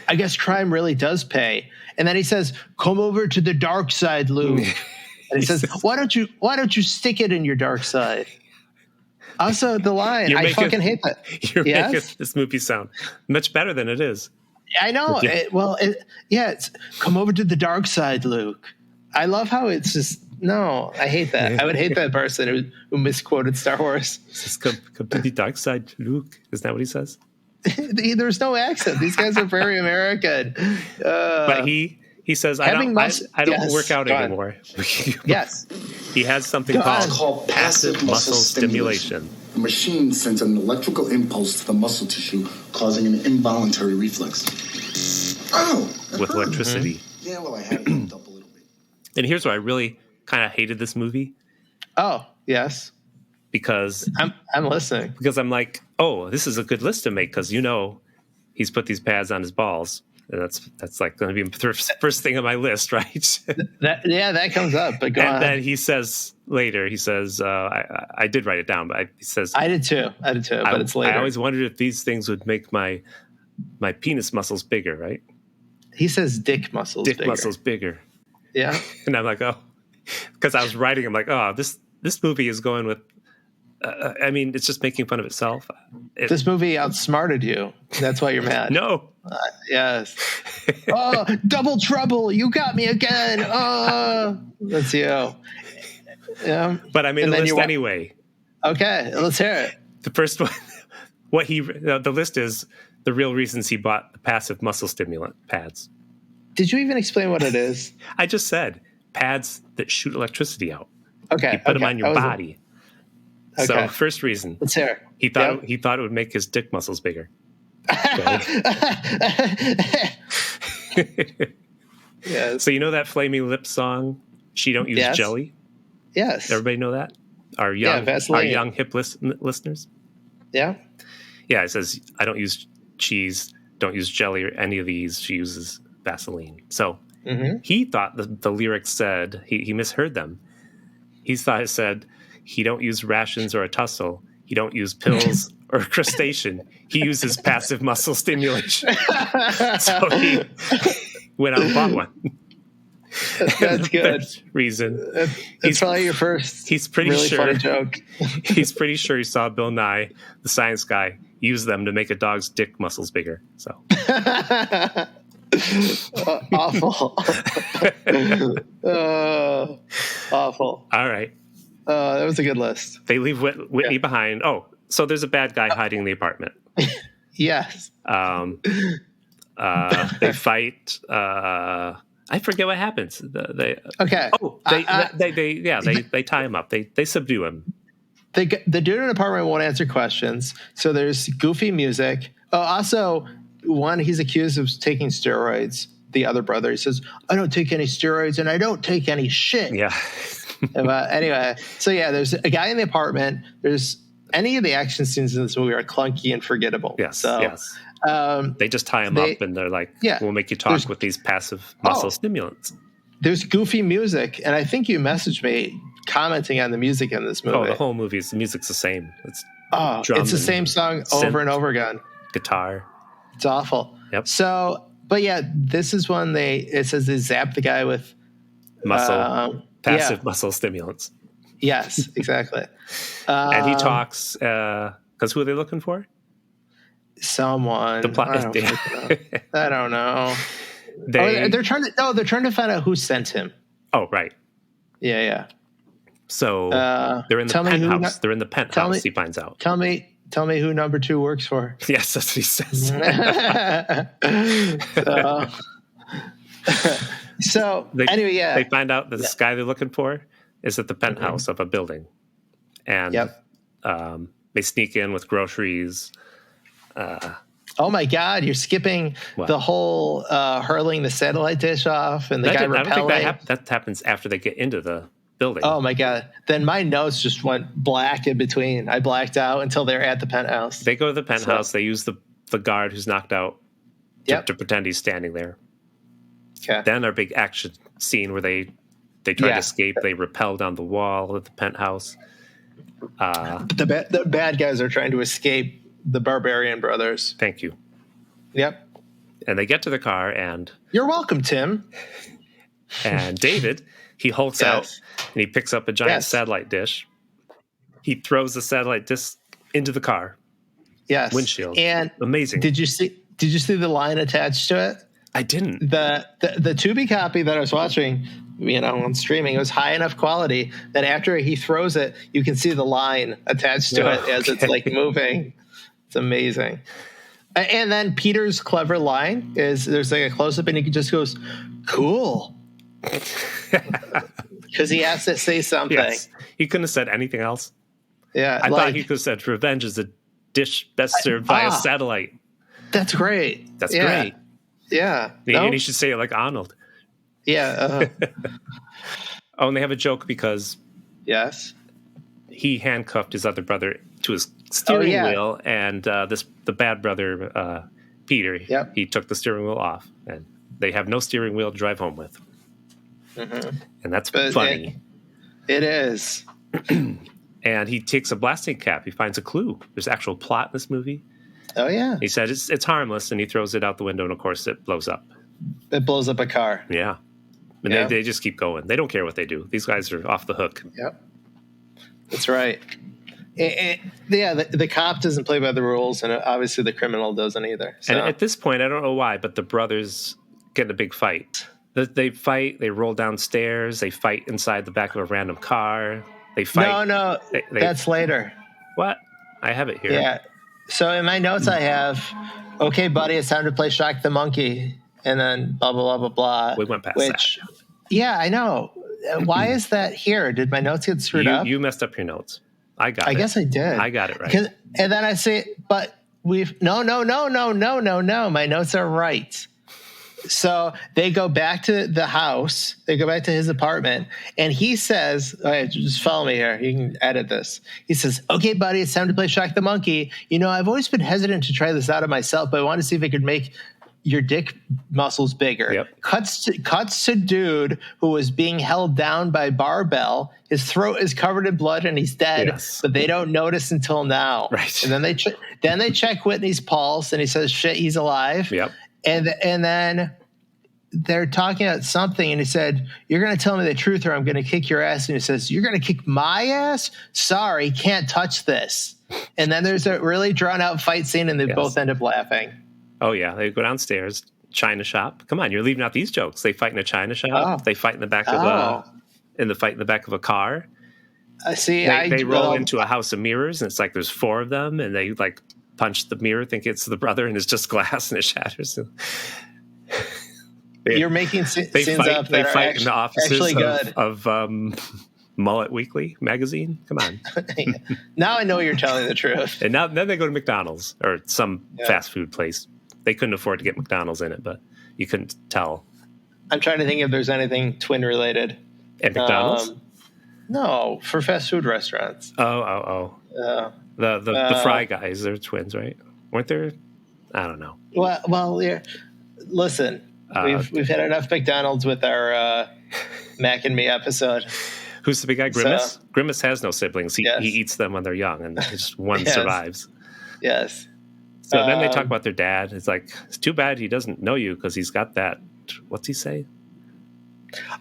I guess crime really does pay. And then he says, come over to the dark side, Luke. And he says, why don't you stick it in your dark side? Also, the line, I fucking hate that. You're making this movie sound much better than it is. I know. It's come over to the dark side, Luke. I love how it's just, no, I hate that. I would hate that person who misquoted Star Wars. Says, come to the dark side, Luke. Isn't that what he says? There's no accent. These guys are very American. But he says, I don't work out anymore. Yes. He has something called passive muscle stimulation. The machine sends an electrical impulse to the muscle tissue, causing an involuntary reflex. Oh! With electricity. Mm-hmm. Yeah, well, I had it hooked up a little bit. And here's why I really kind of hated this movie. Oh, yes. Because I'm listening. Because I'm like, oh, this is a good list to make because he's put these pads on his balls. And that's like going to be the first thing on my list, right? that comes up. But go on. And then he says later, I did write it down, but he says I did too. But it's later. I always wondered if these things would make my penis muscles bigger, right? He says dick muscles bigger. Yeah. And I'm like, oh, because I was writing, I'm like, oh, this movie is going with. I mean, it's just making fun of itself. This movie outsmarted you. That's why you're mad. No. Yes. Oh, double trouble. You got me again. Oh, that's you. Yeah. But I made a list anyway. Okay. Let's hear it. The first one, the list is the real reasons he bought the passive muscle stimulant pads. Did you even explain what it is? I just said pads that shoot electricity out. Okay. You put them on your body. Okay. So first reason, let's hear it. He thought it would make his dick muscles bigger. Yes. So you know that Flaming Lips song? She don't use jelly. Yes. Everybody know that? Our young hip listeners. Yeah. Yeah. It says I don't use cheese, don't use jelly or any of these. She uses Vaseline. So he thought the lyrics said he misheard them. He thought it said. He don't use rations or a tussle. He don't use pills or crustacean. He uses passive muscle stimulation. So he went out and bought one. That's good. Reason. That's probably your first. He's pretty really sure. Funny joke. He's pretty sure he saw Bill Nye, the science guy. use them to make a dog's dick muscles bigger. So awful. Awful. All right. That was a good list. They leave Whitney behind. Oh, so there's a bad guy hiding in the apartment. Yes. They fight. I forget what happens. They tie him up. They subdue him. The dude in the apartment won't answer questions. So there's goofy music. Also, one, he's accused of taking steroids. The other brother, he says, I don't take any steroids and I don't take any shit. Yeah. But anyway, so yeah, there's a guy in the apartment. There's any of the action scenes in this movie are clunky and forgettable. Yes. So, yes. They just tie him up and they're like, we'll make you talk with these passive muscle stimulants. There's goofy music. And I think you messaged me commenting on the music in this movie. Oh, the whole movie, the music's the same. It's it's the same song over and over again. Guitar. It's awful. Yep. So, but yeah, this is when it says they zap the guy with passive muscle stimulants. Yes, exactly. And he talks, because who are they looking for? Someone. The plot. I don't know. They're trying to find out who sent him. Oh, right. Yeah. So they're in the penthouse. They're in the penthouse. He finds out. Tell me who number 2 works for. Yes, that's what he says. They find out that this guy they're looking for is at the penthouse of a building, and they sneak in with groceries. Oh my God! You're skipping the whole hurling the satellite dish off and the guy repelling. I don't think that happens after they get into the building. Oh my God! Then my notes just went black in between. I blacked out until they're at the penthouse. They go to the penthouse. They use the guard who's knocked out to pretend he's standing there. Okay. Then our big action scene where they try to escape. They rappel down the wall of the penthouse. The bad guys are trying to escape the Barbarian brothers. Thank you. Yep. And they get to the car and... You're welcome, Tim. And David, he hulks out and he picks up a giant satellite dish. He throws the satellite dish into the car. Yes. Windshield. And amazing. Did you see the line attached to it? I didn't. The Tubi copy that I was watching, on streaming, it was high enough quality that after he throws it, you can see the line attached to it as it's like moving. It's amazing. And then Peter's clever line is there's like a close up and he just goes, "Cool," because he has to say something. Yes. He couldn't have said anything else. Yeah, I thought he could have said, "Revenge is a dish best served via satellite." That's great. That's great. Yeah. And he should say it like Arnold. Yeah. Oh, and they have a joke because he handcuffed his other brother to his steering wheel, and the bad brother Peter, he took the steering wheel off, and they have no steering wheel to drive home with. Mm-hmm. And that's funny. It is. And he takes a blasting cap. He finds a clue. There's actual plot in this movie. Oh yeah. He said it's harmless, and he throws it out the window, and of course it blows up. It blows up a car. Yeah. And they just keep going. They don't care what they do. These guys are off the hook. Yep. That's right. The cop doesn't play by the rules, and obviously the criminal doesn't either. So. And at this point, I don't know why, but the brothers get in a big fight. They fight. They roll downstairs. They fight inside the back of a random car. They fight. No, that's later. What? I have it here. Yeah. So in my notes, I have, "Okay, buddy, it's time to play Shock the Monkey," and then blah blah blah blah blah. We went past that. Yeah, I know. Why is that here? Did my notes get screwed up? You messed up your notes. I guess I did. I got it right. And then I say, but no. My notes are right. So they go back to the house. They go back to his apartment. And he says, all right, just follow me here. You can edit this. He says, "Okay, buddy, it's time to play Shock the Monkey. I've always been hesitant to try this out on myself, but I want to see if I could make your dick muscles bigger." Yep. Cuts to dude who was being held down by barbell. His throat is covered in blood and he's dead, but they don't notice until now. Right. And then they check Whitney's pulse and he says, "Shit, he's alive." Yep. And then they're talking about something and he said, "You're going to tell me the truth or I'm going to kick your ass." And he says, "You're going to kick my ass? Sorry, can't touch this." And then there's a really drawn out fight scene, and they both end up laughing. Oh yeah, they go downstairs, china shop. Come on, you're leaving out these jokes. They fight in a china shop. Oh. They fight in the back of a car. They roll into a house of mirrors, and it's like there's 4 of them, and they like punch the mirror, think it's the brother, and it's just glass, and it shatters. You're making scenes up They that fight are in the offices good. of Mullet Weekly magazine. Come on. Now I know you're telling the truth. And then they go to McDonald's or some fast food place. They couldn't afford to get McDonald's in it, but you couldn't tell. I'm trying to think if there's anything twin related. At McDonald's? No, for fast food restaurants. Oh. The Fry guys, they're twins, right? Weren't there? I don't know. Well, yeah. Listen, we've had enough McDonald's with our Mac and Me episode. Who's the big guy? Grimace? So, Grimace has no siblings. He eats them when they're young, and just one survives. Yes. So then they talk about their dad. It's like, it's too bad he doesn't know you because he's got that. What's he say?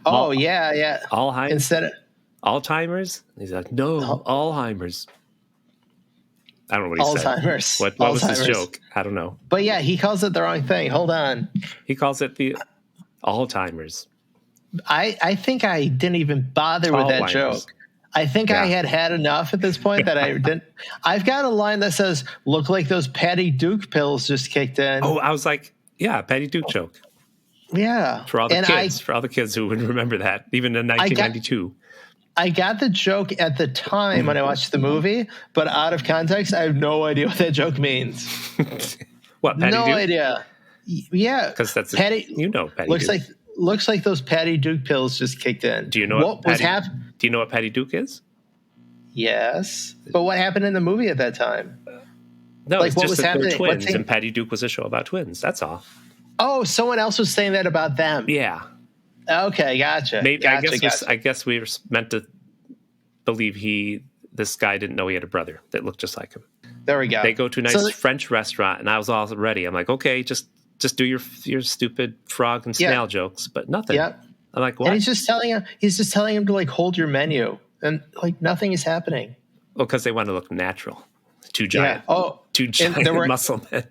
Oh, yeah. Alzheimer's? He's like, no, Alzheimer's. I don't know what he Alzheimer's. said. What was his joke? I don't know. But yeah, he calls it the wrong thing. Hold on. He calls it the Alzheimer's. I think I didn't even bother with that joke. I think I had enough at this point that I didn't. I've got a line that says, look like those Patty Duke pills just kicked in. Oh, I was like, yeah, Patty Duke joke. Yeah. For all the kids who would remember that, even in 1992. I got the joke at the time when I watched the movie, but out of context, I have no idea what that joke means. What, Patty Duke? No idea. Yeah. Because that's Patty Duke. Looks like those Patty Duke pills just kicked in. Do you know what Do you know what Patty Duke is? Yes. But what happened in the movie at that time? No, it's just that they're twins, and Patty Duke was a show about twins. That's all. Oh, someone else was saying that about them. Yeah. Okay, gotcha. I guess we were meant to believe this guy didn't know he had a brother that looked just like him. There we go. They go to a nice French restaurant, and I was all ready. I'm like, okay, just do your stupid frog and snail jokes, but nothing. Yep. I'm like, what? And he's just telling him to like hold your menu, and like nothing is happening. Well, because they want to look natural. Two giant muscle men.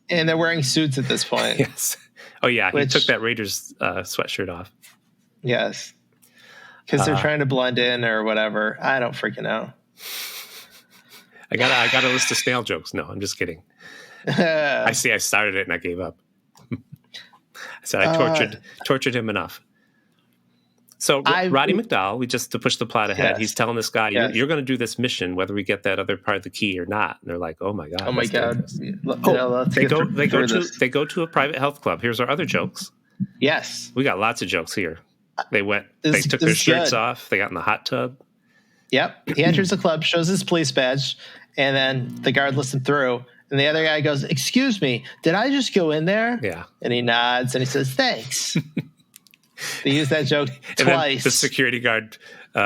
And they're wearing suits at this point. Yes. Oh yeah, he took that Raiders sweatshirt off. Yes. Because they're trying to blend in or whatever. I don't freaking know. I got a list of snail jokes. No, I'm just kidding. I started it and I gave up. I said I tortured him enough. So Roddy McDowell, to push the plot ahead, he's telling this guy, you're going to do this mission, whether we get that other part of the key or not. And they're like, oh my God. Oh my God. They go to a private health club. Here's our other jokes. Yes. We got lots of jokes here. They took their shirts off. They got in the hot tub. Yep. He enters the club, shows his police badge, and then the guard lets him through. And the other guy goes, excuse me, did I just go in there? Yeah. And he nods and he says, thanks. They use that joke twice. The security guard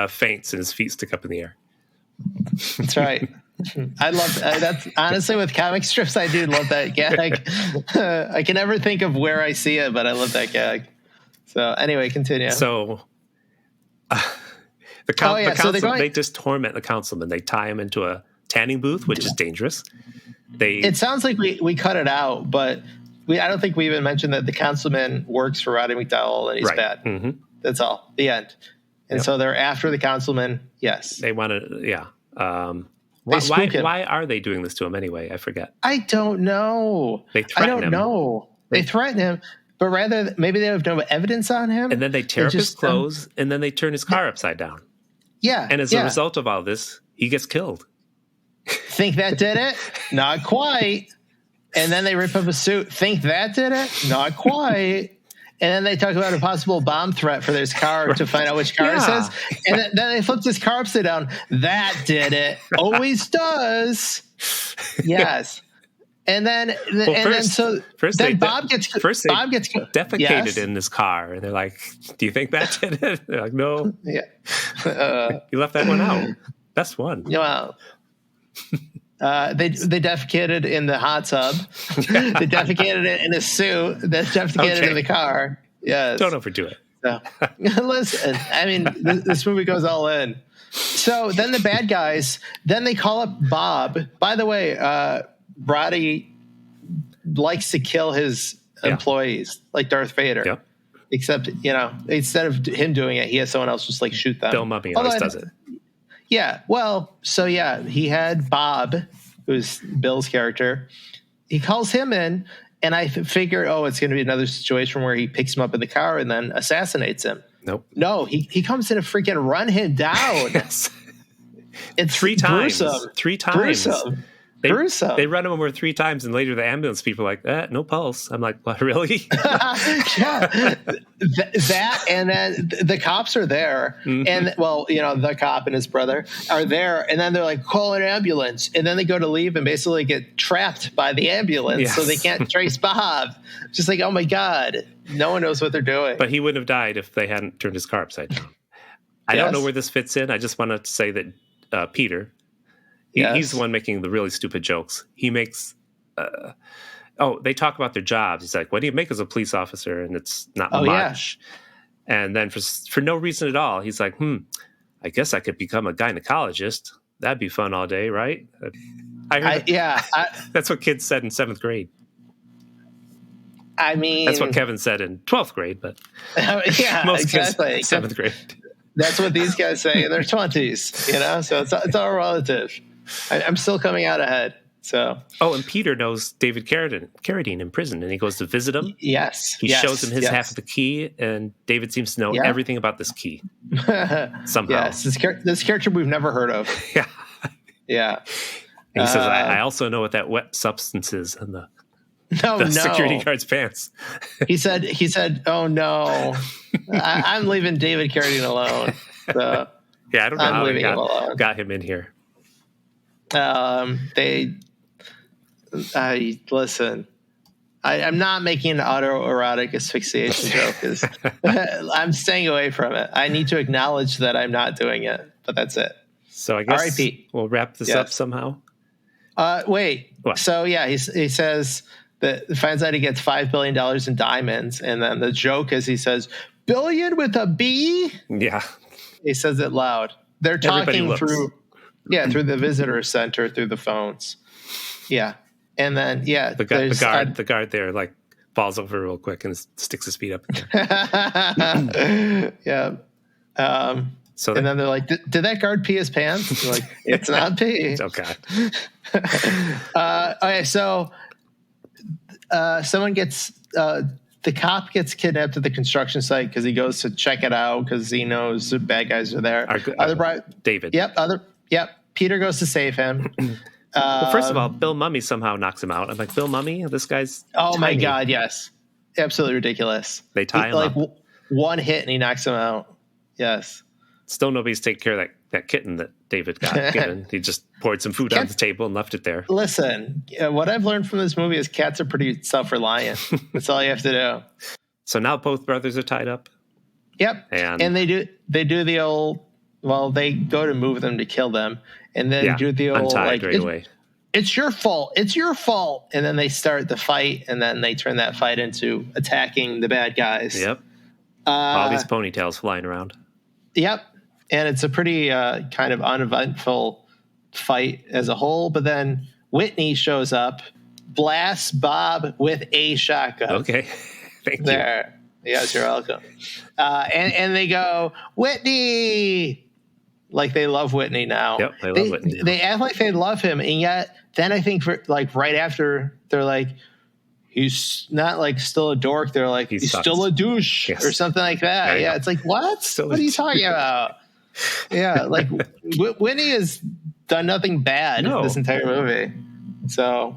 faints and his feet stick up in the air. That's right. I love that's honestly with comic strips. I do love that gag. I can never think of where I see it, but I love that gag. So anyway, continue. So they just torment the councilman. They tie him into a tanning booth, which is dangerous. It sounds like we cut it out, but I don't think we even mentioned that the councilman works for Roddy McDowell and he's bad. Mm-hmm. That's all. The end. And so they're after the councilman. Yes. They want to, Why are they doing this to him anyway? I forget. I don't know. They threaten him. They threaten him, but rather maybe they have no evidence on him. And then they tear up his clothes and then they turn his car upside down. Yeah. And as a result of all this, he gets killed. Think that did it? Not quite. And then they rip up a suit. Think that did it? Not quite. And then they talk about a possible bomb threat for this car to find out which car it says. And then they flipped his car upside down. That did it. Always does. Yes. And then Bob gets defecated in this car. And they're like, do you think that did it? They're like, no. Yeah. You left that one out. Best one. Well, they defecated in the hot tub. They defecated in a suit. They defecated in the car. Yes. Don't overdo it. So, listen, I mean, this movie goes all in. So then the bad guys, then they call up Bob. By the way, Roddy likes to kill his employees like Darth Vader. Yep. Except, instead of him doing it, he has someone else just like shoot them. Bill Mummy always does it. Yeah. Well, so he had Bob, who's Bill's character. He calls him in, and I figured, it's going to be another situation where he picks him up in the car and then assassinates him. Nope. No, he comes in to freaking run him down. Yes. It's three times. Gruesome. 3 times. Gruesome. They run him over 3 times, and later the ambulance people are like, no pulse. I'm like, what, really? Yeah. That, and then the cops are there. Mm-hmm. And, the cop and his brother are there. And then they're like, call an ambulance. And then they go to leave and basically get trapped by the ambulance. Yes. So they can't trace Bob. Just like, oh, my God. No one knows what they're doing. But he wouldn't have died if they hadn't turned his car upside down. I don't know where this fits in. I just wanted to say that Peter... He's the one making the really stupid jokes. He makes, they talk about their jobs. He's like, what do you make as a police officer? And it's not much. Yeah. And then for no reason at all, he's like, I guess I could become a gynecologist. That'd be fun all day, right? That's what kids said in 7th grade. I mean, that's what Kevin said in 12th grade, but most exactly. Kids 7th grade. That's what these guys say in their 20s, so it's all relative. I'm still coming out ahead. So. Oh, and Peter knows David Carradine in prison, and he goes to visit him. Yes. He shows him his half of the key, and David seems to know everything about this key. Somehow. Yes, this character we've never heard of. Yeah. Yeah. And he says, I also know what that wet substance is in the security guard's pants. He said, oh, no. I'm leaving David Carradine alone. So yeah, I don't know how I got him in here. Listen, I'm not making an autoerotic asphyxiation joke. I'm staying away from it. I need to acknowledge that I'm not doing it, but that's it. So I guess R.I.P. We'll wrap this up somehow. Wait. What? So he says that finds out he gets $5 billion in diamonds, and then the joke is he says billion with a B. Yeah, he says it loud. They're talking through the visitor center through the phones. Yeah. And then, the guard there like falls over real quick and sticks his feet up. Yeah. And then they're like, did that guard pee his pants? Like, it's not pee. Okay. Okay. So, someone gets, the cop gets kidnapped at the construction site because he goes to check it out because he knows the bad guys are there. David. Yep. Peter goes to save him. Well, first of all, Bill Mummy somehow knocks him out. I'm like, Bill Mummy? This guy's tiny. My God, yes. Absolutely ridiculous. They tie him up. One hit and he knocks him out. Yes. Still nobody's taking care of that kitten that David got given. He just poured some food on the table and left it there. Listen, what I've learned from this movie is cats are pretty self-reliant. That's all you have to do. So now both brothers are tied up? Yep. And they do the old, they go to move them to kill them. And then do the old, untied right away. It's your fault. It's your fault. And then they start the fight, and then they turn that fight into attacking the bad guys. Yep. All these ponytails flying around. Yep. And it's a pretty kind of uneventful fight as a whole. But then Whitney shows up, blasts Bob with a shotgun. Okay. Thank you. Yes, you're welcome. And they go, Whitney! Like they love Whitney now. Yep, they love Whitney now. They act like they love him, and yet then I think right after they're like, he's not like still a dork. They're like, he's still a douche or something like that. Yeah, it's like, what? What are you talking about? Yeah, like Whitney has done nothing bad in this entire movie. So,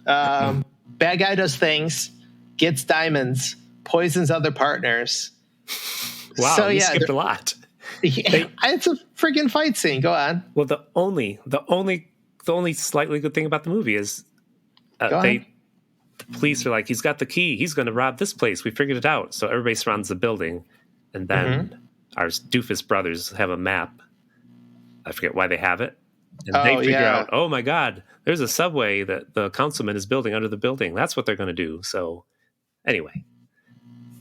bad guy does things, gets diamonds, poisons other partners. Wow, so, you skipped a lot. It's a freaking fight scene. Go on. Well, the only slightly good thing about the movie is the police are like, he's got the key. He's going to rob this place. We figured it out. So everybody surrounds the building, and then our doofus brothers have a map. I forget why they have it, and they figure out, oh my God, there's a subway that the councilman is building under the building. That's what they're going to do. So anyway,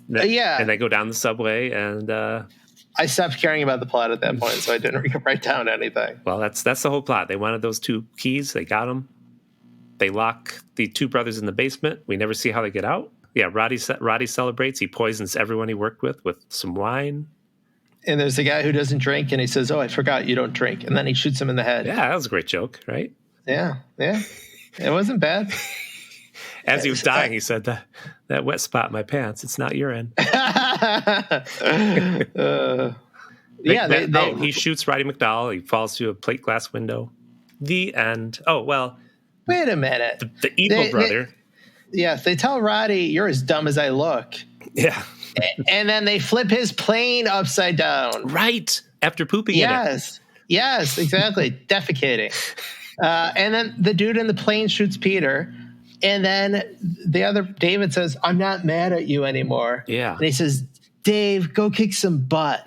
and they go down the subway and. I stopped caring about the plot at that point, so I didn't write down anything. Well, that's the whole plot. They wanted those 2 keys. They got them. They lock the 2 brothers in the basement. We never see how they get out. Yeah, Roddy celebrates. He poisons everyone he worked with some wine. And there's a guy who doesn't drink, and he says, "Oh, I forgot you don't drink." And then he shoots him in the head. Yeah, that was a great joke, right? Yeah. It wasn't bad. As he was dying, he said, that wet spot in my pants, it's not urine. He shoots Roddy McDowell. He falls through a plate glass window. The end. Oh, well. Wait a minute. The evil brother. They tell Roddy, "You're as dumb as I look." Yeah. And then they flip his plane upside down. Right. After pooping in it. Yes, exactly. Defecating. And then the dude in the plane shoots Peter. And then David says, "I'm not mad at you anymore." Yeah. And he says, "Dave, go kick some butt."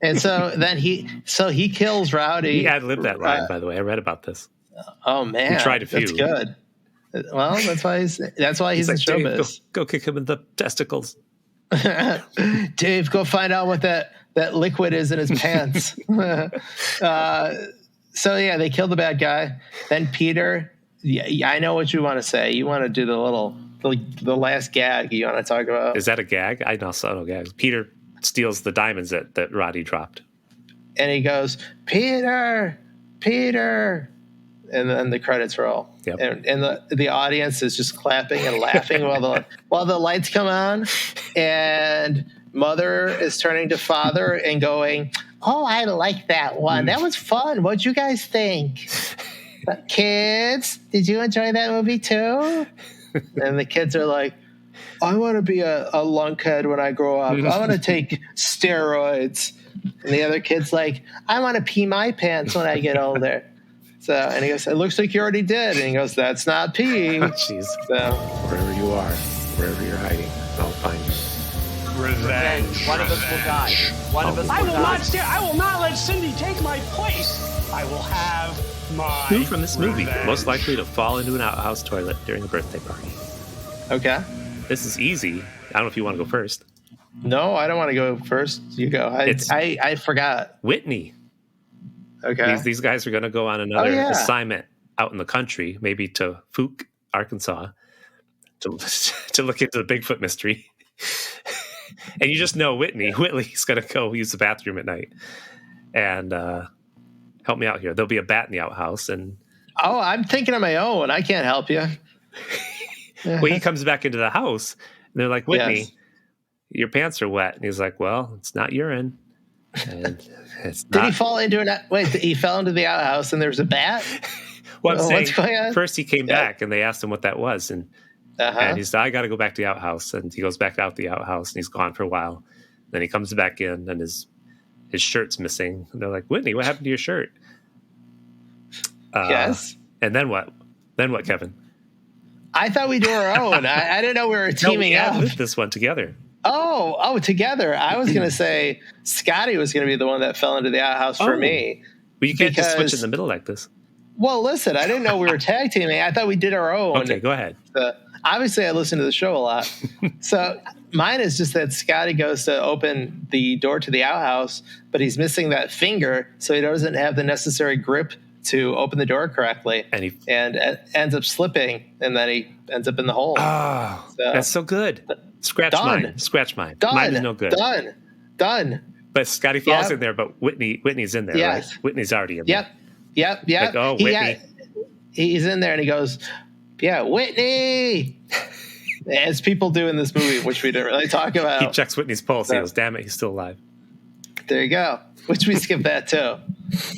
And so then he kills Rowdy. He ad-libbed that line, by the way. I read about this. Oh man. He tried a few. That's good. Well, that's why he's in like, showbiz. Go kick him in the testicles. Dave, go find out what that liquid is in his pants. So they kill the bad guy. Then Peter, I know what you want to say. You want to do the last gag you want to talk about. Is that a gag? I know gags. Peter steals the diamonds that Roddy dropped. And he goes, "Peter, Peter." And then the credits roll. Yep. And the audience is just clapping and laughing while the lights come on. And Mother is turning to Father and going, "Oh, I like that one. That was fun. What'd you guys think? Kids, did you enjoy that movie too?" And the kids are like, "I want to be a lunkhead when I grow up. I want to take steroids." And the other kid's like, "I want to pee my pants when I get older." So, and he goes, "It looks like you already did." And he goes, "That's not pee." Jeez. So, wherever you are, wherever you're hiding, I'll find you. Revenge. One of us will die. One of us will die. I will not let Cindy take my place. I will have my Who from this movie revenge. most likely to fall into an outhouse toilet during a birthday party? okay. This is easy. I don't know if you want to go first. No, I don't want to go first. You go. I forgot. Whitney. Okay. These guys are going to go on another assignment out in the country, maybe to Fuke, Arkansas, to look into the Bigfoot mystery. And you just know Whitley's going to go use the bathroom at night. And help me out here. There'll be a bat in the outhouse. And I'm thinking on my own. I can't help you. well, he comes back into the house, and they're like, "Whitney, your pants are wet." And he's like, "Well, it's not urine." And it's not. Did he fall into he fell into the outhouse and there was a bat? Well, I'm saying, what's going on? First he came back and they asked him what that was. And he said, "I got to go back to the outhouse." And he goes back out the outhouse and he's gone for a while. Then he comes back in and his shirt's missing. And they're like, "Whitney, what happened to your shirt?" Yes. And then what? Then what, Kevin? I thought we do our own. I didn't know we were teaming up. We this one together. Oh, together. I was going to say Scotty was going to be the one that fell into the outhouse for me. Well, you can't just switch in the middle like this. Well, listen, I didn't know we were tag teaming. I thought we did our own. Okay, go ahead. Obviously, I listen to the show a lot. So mine is just that Scotty goes to open the door to the outhouse, but he's missing that finger, so he doesn't have the necessary grip to open the door correctly. And he ends up slipping, and then he ends up in the hole. Oh, that's so good. Scratch mine. Mine is no good. Done. But Scotty falls in there, but Whitney's in there, right? Whitney's already in there. Yep. Like, oh, Whitney. He's in there and he goes, "Yeah, Whitney." As people do in this movie, which we didn't really talk about. He checks Whitney's pulse. He goes, "Damn it, he's still alive." There you go. Which we skipped that too.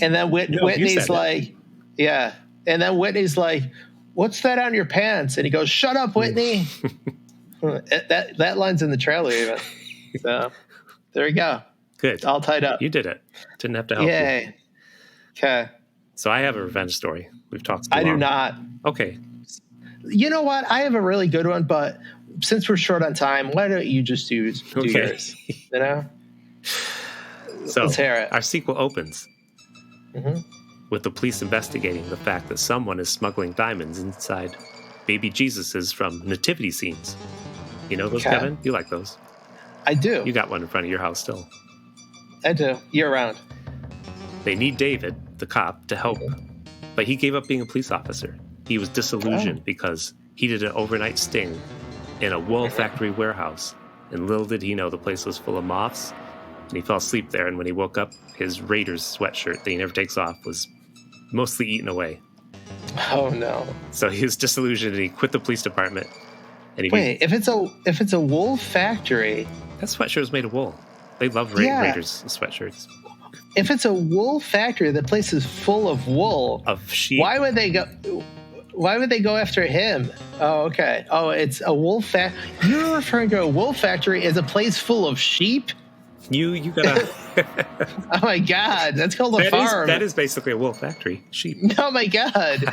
And then Whitney's like, yeah. And then Whitney's like, "What's that on your pants?" And he goes, "Shut up, Whitney." That line's in the trailer even. So there you go. Good. All tied up. You did it. Didn't have to help you. Okay. So I have a revenge story. We've talked. I do not. Okay. You know what? I have a really good one, but since we're short on time, why don't you just do yours? You know? So let's hear it. Our sequel opens with the police investigating the fact that someone is smuggling diamonds inside baby Jesuses from nativity scenes. You know those, Kevin? You like those? I do. You got one in front of your house still. I do. Year round. They need David, the cop, to help, but he gave up being a police officer. He was disillusioned because he did an overnight sting in a wool factory warehouse, and little did he know the place was full of moths, and he fell asleep there, and when he woke up, his Raiders sweatshirt that he never takes off was mostly eaten away. Oh, no. So he was disillusioned, and he quit the police department. And if it's a wool factory... That sweatshirt was made of wool. They love Raiders sweatshirts. If it's a wool factory, the place is full of wool. Of sheep. Why would they go after him? Oh, okay. Oh, it's a wool factory. You're referring to a wool factory as a place full of sheep? You gotta... Oh, my God. That's called a farm. That is basically a wool factory. Sheep. Oh, my God.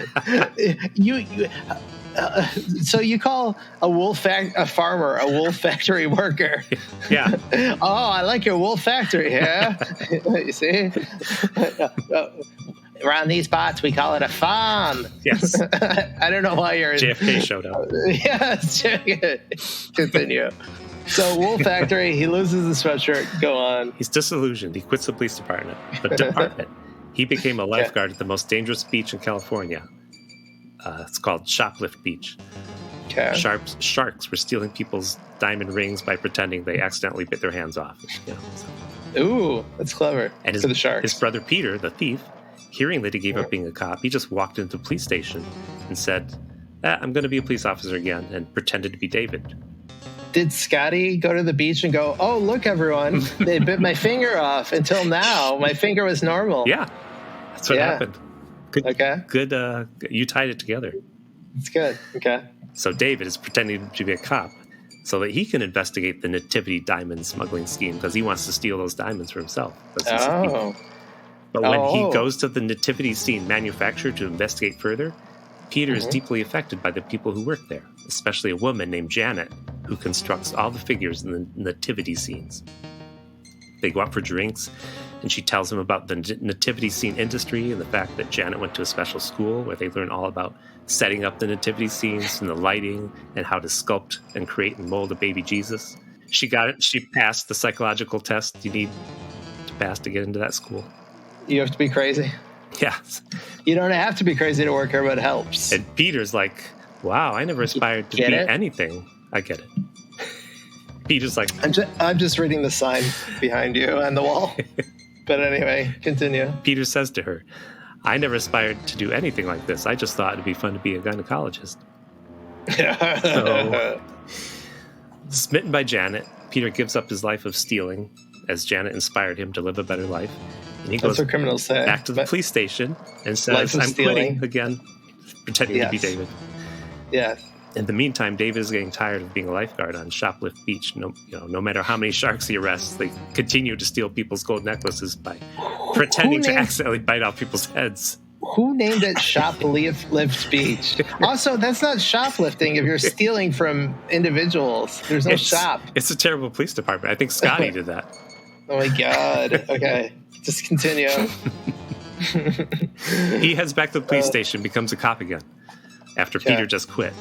So you call a farmer a wool factory worker? Yeah. Oh, I like your wool factory. Yeah. You see? Around these parts, we call it a farm. Yes. I don't know why you're... JFK showed up. Yes. Continue. So, wool factory, he loses the sweatshirt. Go on. He's disillusioned. He quits the police department. He became a lifeguard at the most dangerous beach in California. It's called Shoplift Beach. Okay. Sharks were stealing people's diamond rings by pretending they accidentally bit their hands off. Ooh, that's clever. And for the sharks. His brother Peter, the thief, hearing that he gave up being a cop, he just walked into the police station and said, I'm going to be a police officer again, and pretended to be David. Did Scotty go to the beach and go, oh, look, everyone, they bit my finger off. Until now, my finger was normal. Yeah, that's what happened. Good, okay. Good. You tied it together. It's good. Okay. So David is pretending to be a cop so that he can investigate the Nativity diamond smuggling scheme because he wants to steal those diamonds for himself. But when he goes to the Nativity scene manufacturer to investigate further, Peter is deeply affected by the people who work there, especially a woman named Janet, who constructs all the figures in the nativity scenes. They go out for drinks, and she tells him about the nativity scene industry and the fact that Janet went to a special school where they learn all about setting up the nativity scenes and the lighting and how to sculpt and create and mold a baby Jesus. She got it. She passed the psychological test you need to pass to get into that school. You have to be crazy. Yes. You don't have to be crazy to work here, but it helps. And Peter's like, wow, I never aspired to be anything. I get it. Peter's like... I'm just reading the sign behind you on the wall. But anyway, continue. Peter says to her, I never aspired to do anything like this. I just thought it'd be fun to be a gynecologist. So, smitten by Janet, Peter gives up his life of stealing as Janet inspired him to live a better life. And he goes That's what criminals say. Back to the police station and says, I'm quitting again, pretending to be David. Yeah. In the meantime, David is getting tired of being a lifeguard on Shoplift Beach. No matter how many sharks he arrests, they continue to steal people's gold necklaces by pretending to accidentally bite off people's heads. Who named it Shoplift Beach? Also, that's not shoplifting if you're stealing from individuals. There's no shop. It's a terrible police department. I think Scotty did that. Oh, my God. Okay. Just continue. He heads back to the police station, becomes a cop again, after Peter just quit.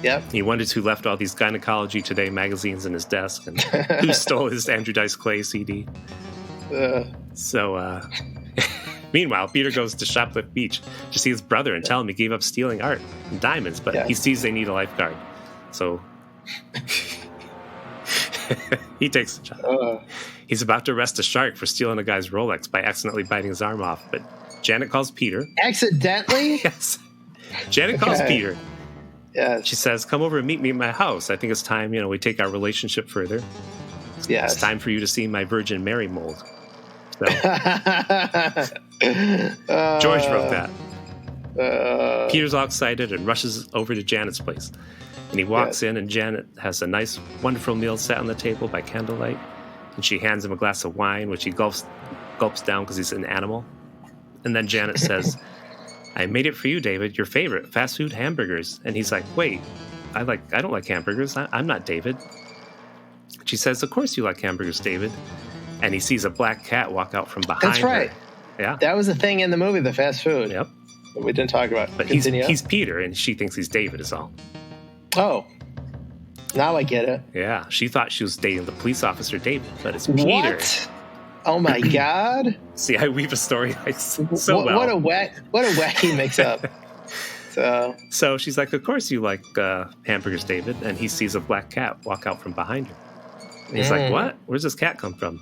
Yep. He wonders who left all these Gynecology Today magazines in his desk and who stole his Andrew Dice Clay CD. Meanwhile, Peter goes to Shoplift Beach to see his brother and tell him he gave up stealing art and diamonds, but he sees they need a lifeguard. So he takes the job. He's about to arrest a shark for stealing a guy's Rolex by accidentally biting his arm off, but Janet calls Peter. Accidentally? Yes. Janet calls Peter. Yeah. She says, come over and meet me at my house. I think it's time, we take our relationship further. It's time for you to see my Virgin Mary mold. So, George wrote that. Peter's all excited and rushes over to Janet's place. And he walks in, and Janet has a nice, wonderful meal set on the table by candlelight. And she hands him a glass of wine, which he gulps down because he's an animal. And then Janet says, I made it for you, David, your favorite, fast food hamburgers. And he's like, wait, I don't like hamburgers. I'm not David. She says, of course you like hamburgers, David. And he sees a black cat walk out from behind That's right. her. Yeah. That was the thing in the movie, the fast food. Yep. That we didn't talk about. But he's Peter, and she thinks he's David is all. Oh. Now I get it. Yeah. She thought she was dating the police officer, David, but it's Peter. What? Oh my God! See, I weave a story so well. What a wacky mix-up. So she's like, of course you like hamburgers, David. And he sees a black cat walk out from behind her. And he's like, what? Where's this cat come from?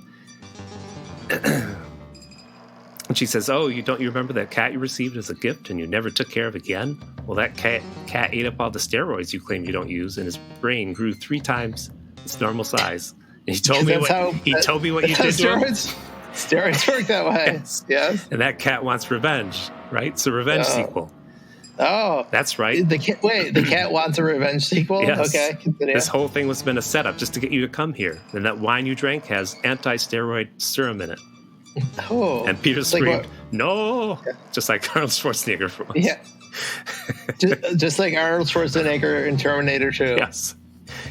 And she says, oh, you remember that cat you received as a gift and you never took care of again? Well, that cat ate up all the steroids you claim you don't use, and his brain grew 3 times its normal size. And he told me what you did to him. Steroids work that way. Yes. And that cat wants revenge, right? It's a revenge sequel. Oh, that's right. The cat wants a revenge sequel? Yes. Okay, continue. This whole thing was been a setup just to get you to come here. And that wine you drank has anti-steroid serum in it. Oh. And Peter screamed, no! Yeah. Just like Arnold Schwarzenegger for once. Yeah. just like Arnold Schwarzenegger in Terminator 2. Yes.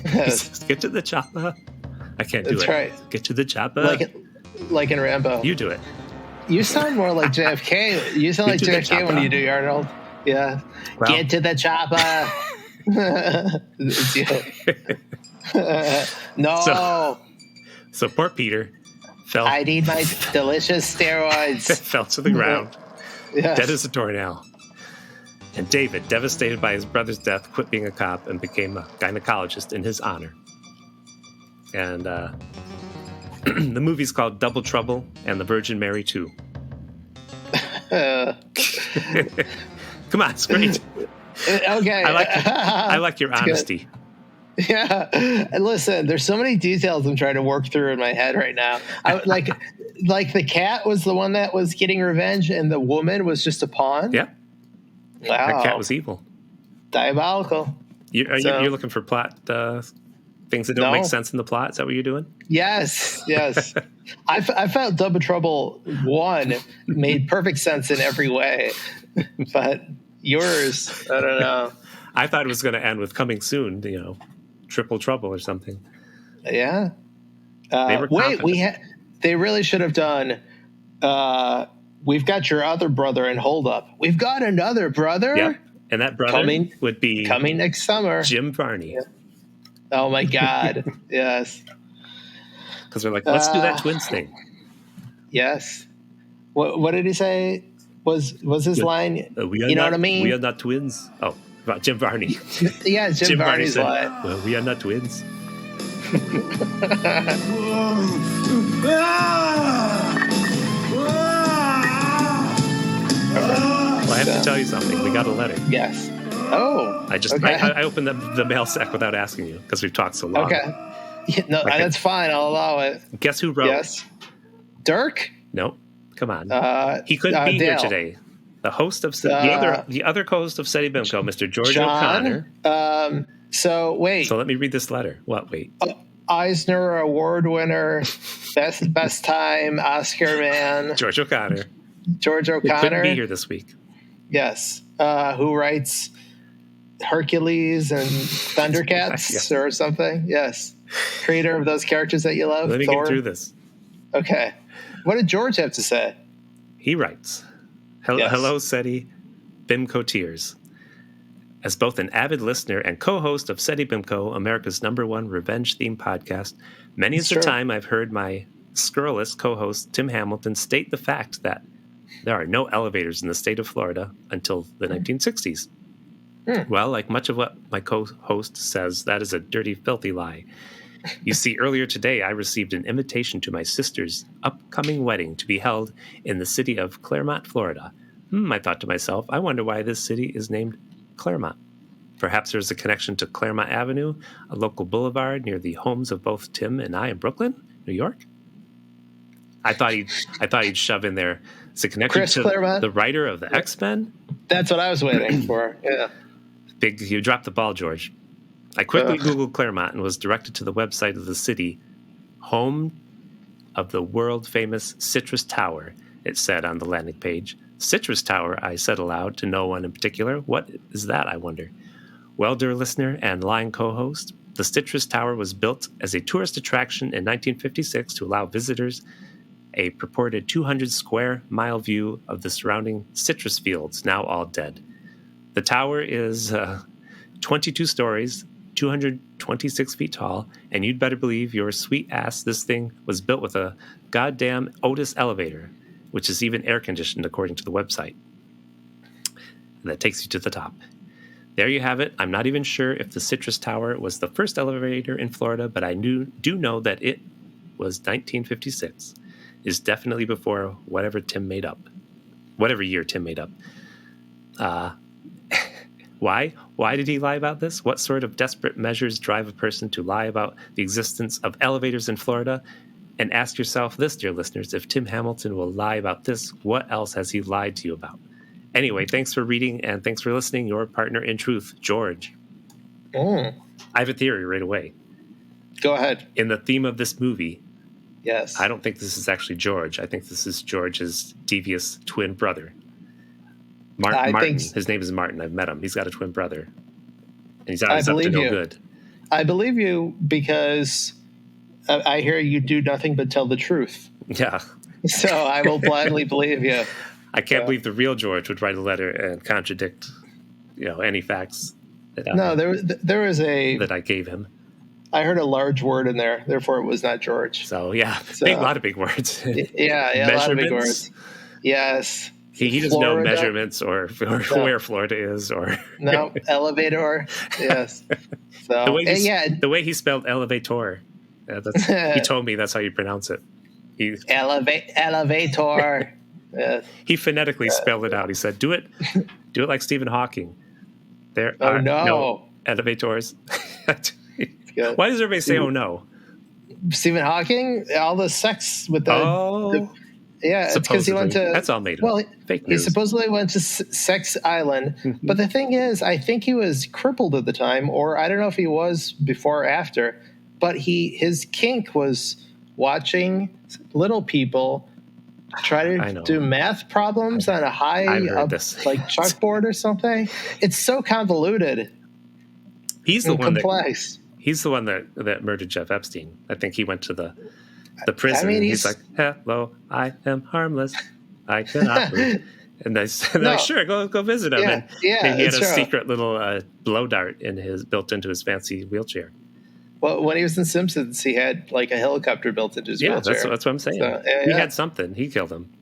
Says, get to the chopper. I can't do it. That's right. Get to the chopper. Like in Rambo. You do it. You sound more like JFK. You sound like JFK when you do Arnold. Yeah. Well, get to the chopper. It's you. No. So poor Peter fell. I need my delicious steroids. Fell to the ground. Yes. Dead as a doornail. And David, devastated by his brother's death, quit being a cop and became a gynecologist in his honor. And the movie's called Double Trouble and the Virgin Mary 2. Come on, it's great. Okay. I like your honesty. Yeah. And listen, there's so many details I'm trying to work through in my head right now. Like the cat was the one that was getting revenge and the woman was just a pawn? Yeah. Wow. That cat was evil. Diabolical. You're looking for plot things that don't make sense in the plot? Is that what you're doing? Yes. I felt Double Trouble 1 made perfect sense in every way. But yours, I don't know. I thought it was going to end with coming soon, Triple Trouble or something. Yeah. They really should have done, we've got your other brother and hold up. We've got another brother? Yep. And that brother would be... Coming next summer. Jim Varney. Yeah. Oh, my God. Yes. Because they're like, let's do that twins thing. Yes. What did he say was his line? You know what I mean? We are not twins. Oh, about Jim Varney. Yeah, Jim Varney's said, line. Well, we are not twins. Well, I have to tell you something. We got a letter. Yes. Oh. I opened the mail sack without asking you because we've talked so long. Okay. Yeah, no, that's fine. I'll allow it. Guess who wrote? Yes. Dirk? Nope. Come on. He couldn't be here today. The host of the other co-host of Seddy Bimco, Mr. George O'Connor. So wait. So let me read this letter. What? Wait. Eisner Award winner, best time Oscar man. George O'Connor. Who couldn't be here this week. Yes. Who writes Hercules and Thundercats yes. or something? Yes. Creator of those characters that you love. Let me get through this. Okay. What did George have to say? He writes, Hello, Seddy Bimco Tears. As both an avid listener and co-host of Seddy Bimco, America's #1 revenge-themed podcast, many is the time I've heard my scurrilous co-host Tim Hamilton state the fact that there are no elevators in the state of Florida until the 1960s. Well, like much of what my co-host says, that is a dirty, filthy lie. You see, earlier today, I received an invitation to my sister's upcoming wedding to be held in the city of Claremont, Florida. I thought to myself, I wonder why this city is named Claremont. Perhaps there's a connection to Claremont Avenue, a local boulevard near the homes of both Tim and I in Brooklyn, New York. I thought he'd shove in there. It's a connection Chris to Claremont? The writer of the X-Men. That's what I was waiting for. Yeah. You dropped the ball, George. I quickly Googled Claremont and was directed to the website of the city, home of the world-famous Citrus Tower, it said on the landing page. Citrus Tower, I said aloud to no one in particular. What is that, I wonder? Well, dear listener and line co-host, the Citrus Tower was built as a tourist attraction in 1956 to allow visitors a purported 200-square-mile view of the surrounding citrus fields, now all dead. The tower is 22 stories 226 feet tall, and you'd better believe your sweet ass this thing was built with a goddamn Otis elevator, which is even air-conditioned according to the website. And that takes you to the top. There you have it. I'm not even sure if the Citrus Tower was the first elevator in Florida, but I do know that it was 1956. Is definitely before whatever year Tim made up. Why? Why did he lie about this? What sort of desperate measures drive a person to lie about the existence of elevators in Florida? And ask yourself this, dear listeners, if Tim Hamilton will lie about this, what else has he lied to you about? Anyway, thanks for reading and thanks for listening. Your partner in truth, George. I have a theory right away. Go ahead. In the theme of this movie, yes, I don't think this is actually George. I think this is George's devious twin brother. Martin. His name is Martin. I've met him. He's got a twin brother. And he's always up to no good. I believe you because I hear you do nothing but tell the truth. Yeah. So I will blindly believe you. I can't believe the real George would write a letter and contradict, any facts that I gave him. I heard a large word in there, therefore it was not George. So a lot of big words. Yeah, a lot of big words. Yes. He doesn't know measurements or where Florida is or no elevator. Yes. So the way he spelled elevator. He told me that's how you pronounce it. Elevator. Yes. He phonetically spelled it out. He said, "Do it like Stephen Hawking." There are no elevators. Why does everybody say, "Oh no"? Stephen Hawking, all the sex with the yeah, it's because he went to. That's all made up. Well, fake news. He supposedly went to Sex Island, but the thing is, I think he was crippled at the time, or I don't know if he was before or after. But his kink was watching little people try to do math problems on a high up, like chalkboard or something. It's so convoluted. He's the one complex. He's the one that murdered Jeff Epstein. I think he went to the prison. He's like, "Hello, I am harmless. I cannot breathe." And they're like, "Sure, go visit him." And he had a secret little blow dart built into his fancy wheelchair. Well, when he was in Simpsons, he had like a helicopter built into his wheelchair. That's what I'm saying. So, he had something. He killed him.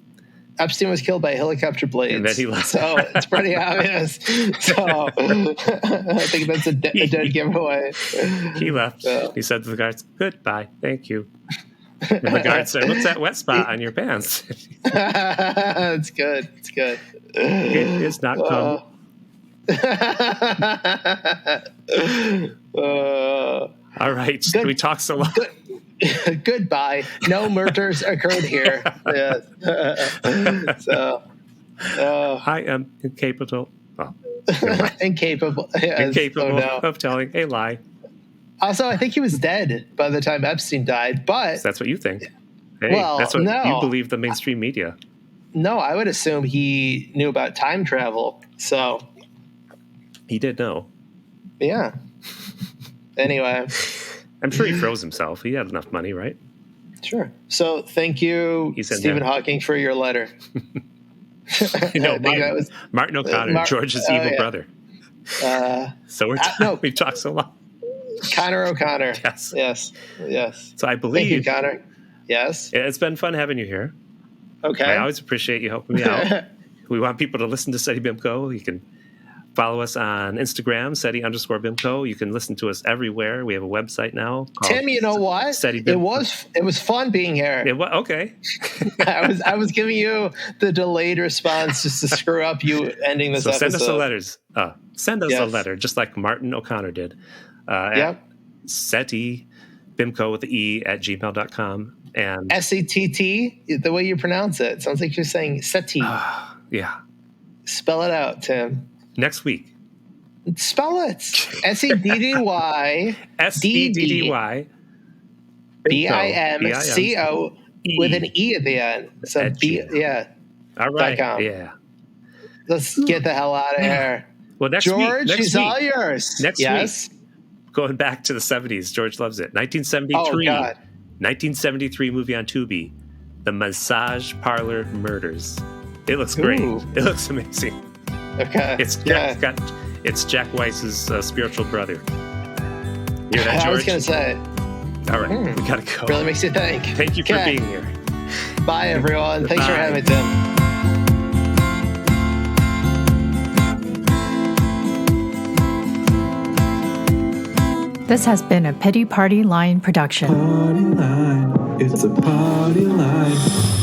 Epstein was killed by helicopter blades. And then he left. So it's pretty obvious. So I think that's a dead giveaway. He left. So. He said to the guards, "Goodbye. Thank you." And the guard said, "What's that wet spot on your pants?" It's good. It's good. It is not come. All right. We talk so long. Goodbye. No murders occurred here. So, I am incapable. Incapable. Yes. Incapable of telling a lie. Also, I think he was dead by the time Epstein died, but... So that's what you think. Hey, that's what you believe the mainstream media. No, I would assume he knew about time travel, so... He did know. Yeah. Anyway. I'm sure he froze himself. He had enough money, right? Sure. So thank you, Stephen Hawking, for your letter. Martin O'Connor, George's evil brother. So we've talked so long. Connor O'Connor. Yes. So I believe. Thank you, Connor. Yes. It's been fun having you here. Okay. I always appreciate you helping me out. We want people to listen to Seddy Bimco. You can follow us on Instagram, Seddy_Bimco. You can listen to us everywhere. We have a website now. Tim, you know what? Seddy Bimco. It was fun being here. Okay. I was giving you the delayed response just to screw up you ending this episode. Send us a letter, just like Martin O'Connor did. At Seddy Bimco with the E at gmail.com. And SETT, the way you pronounce it. Sounds like you're saying SETI. Yeah. Spell it out, Tim. Next week. Spell it. SEDDY. SEDDY. BIMCO with an E at the end. So All right. Yeah. Let's get the hell out of here. Well, George, he's all yours. Next week. Going back to the 70s. George loves it. 1973. Oh, God. 1973 movie on Tubi. The Massage Parlor Murders. It looks great. It looks amazing. Okay. It's Jack Weiss's spiritual brother. Hear that, George? I was going to say. All right, we got to go. Really makes you think. Thank you for being here. Bye, everyone. Thanks for having me, Tim. This has been a Pity Party Line production. Party line, it's a party line.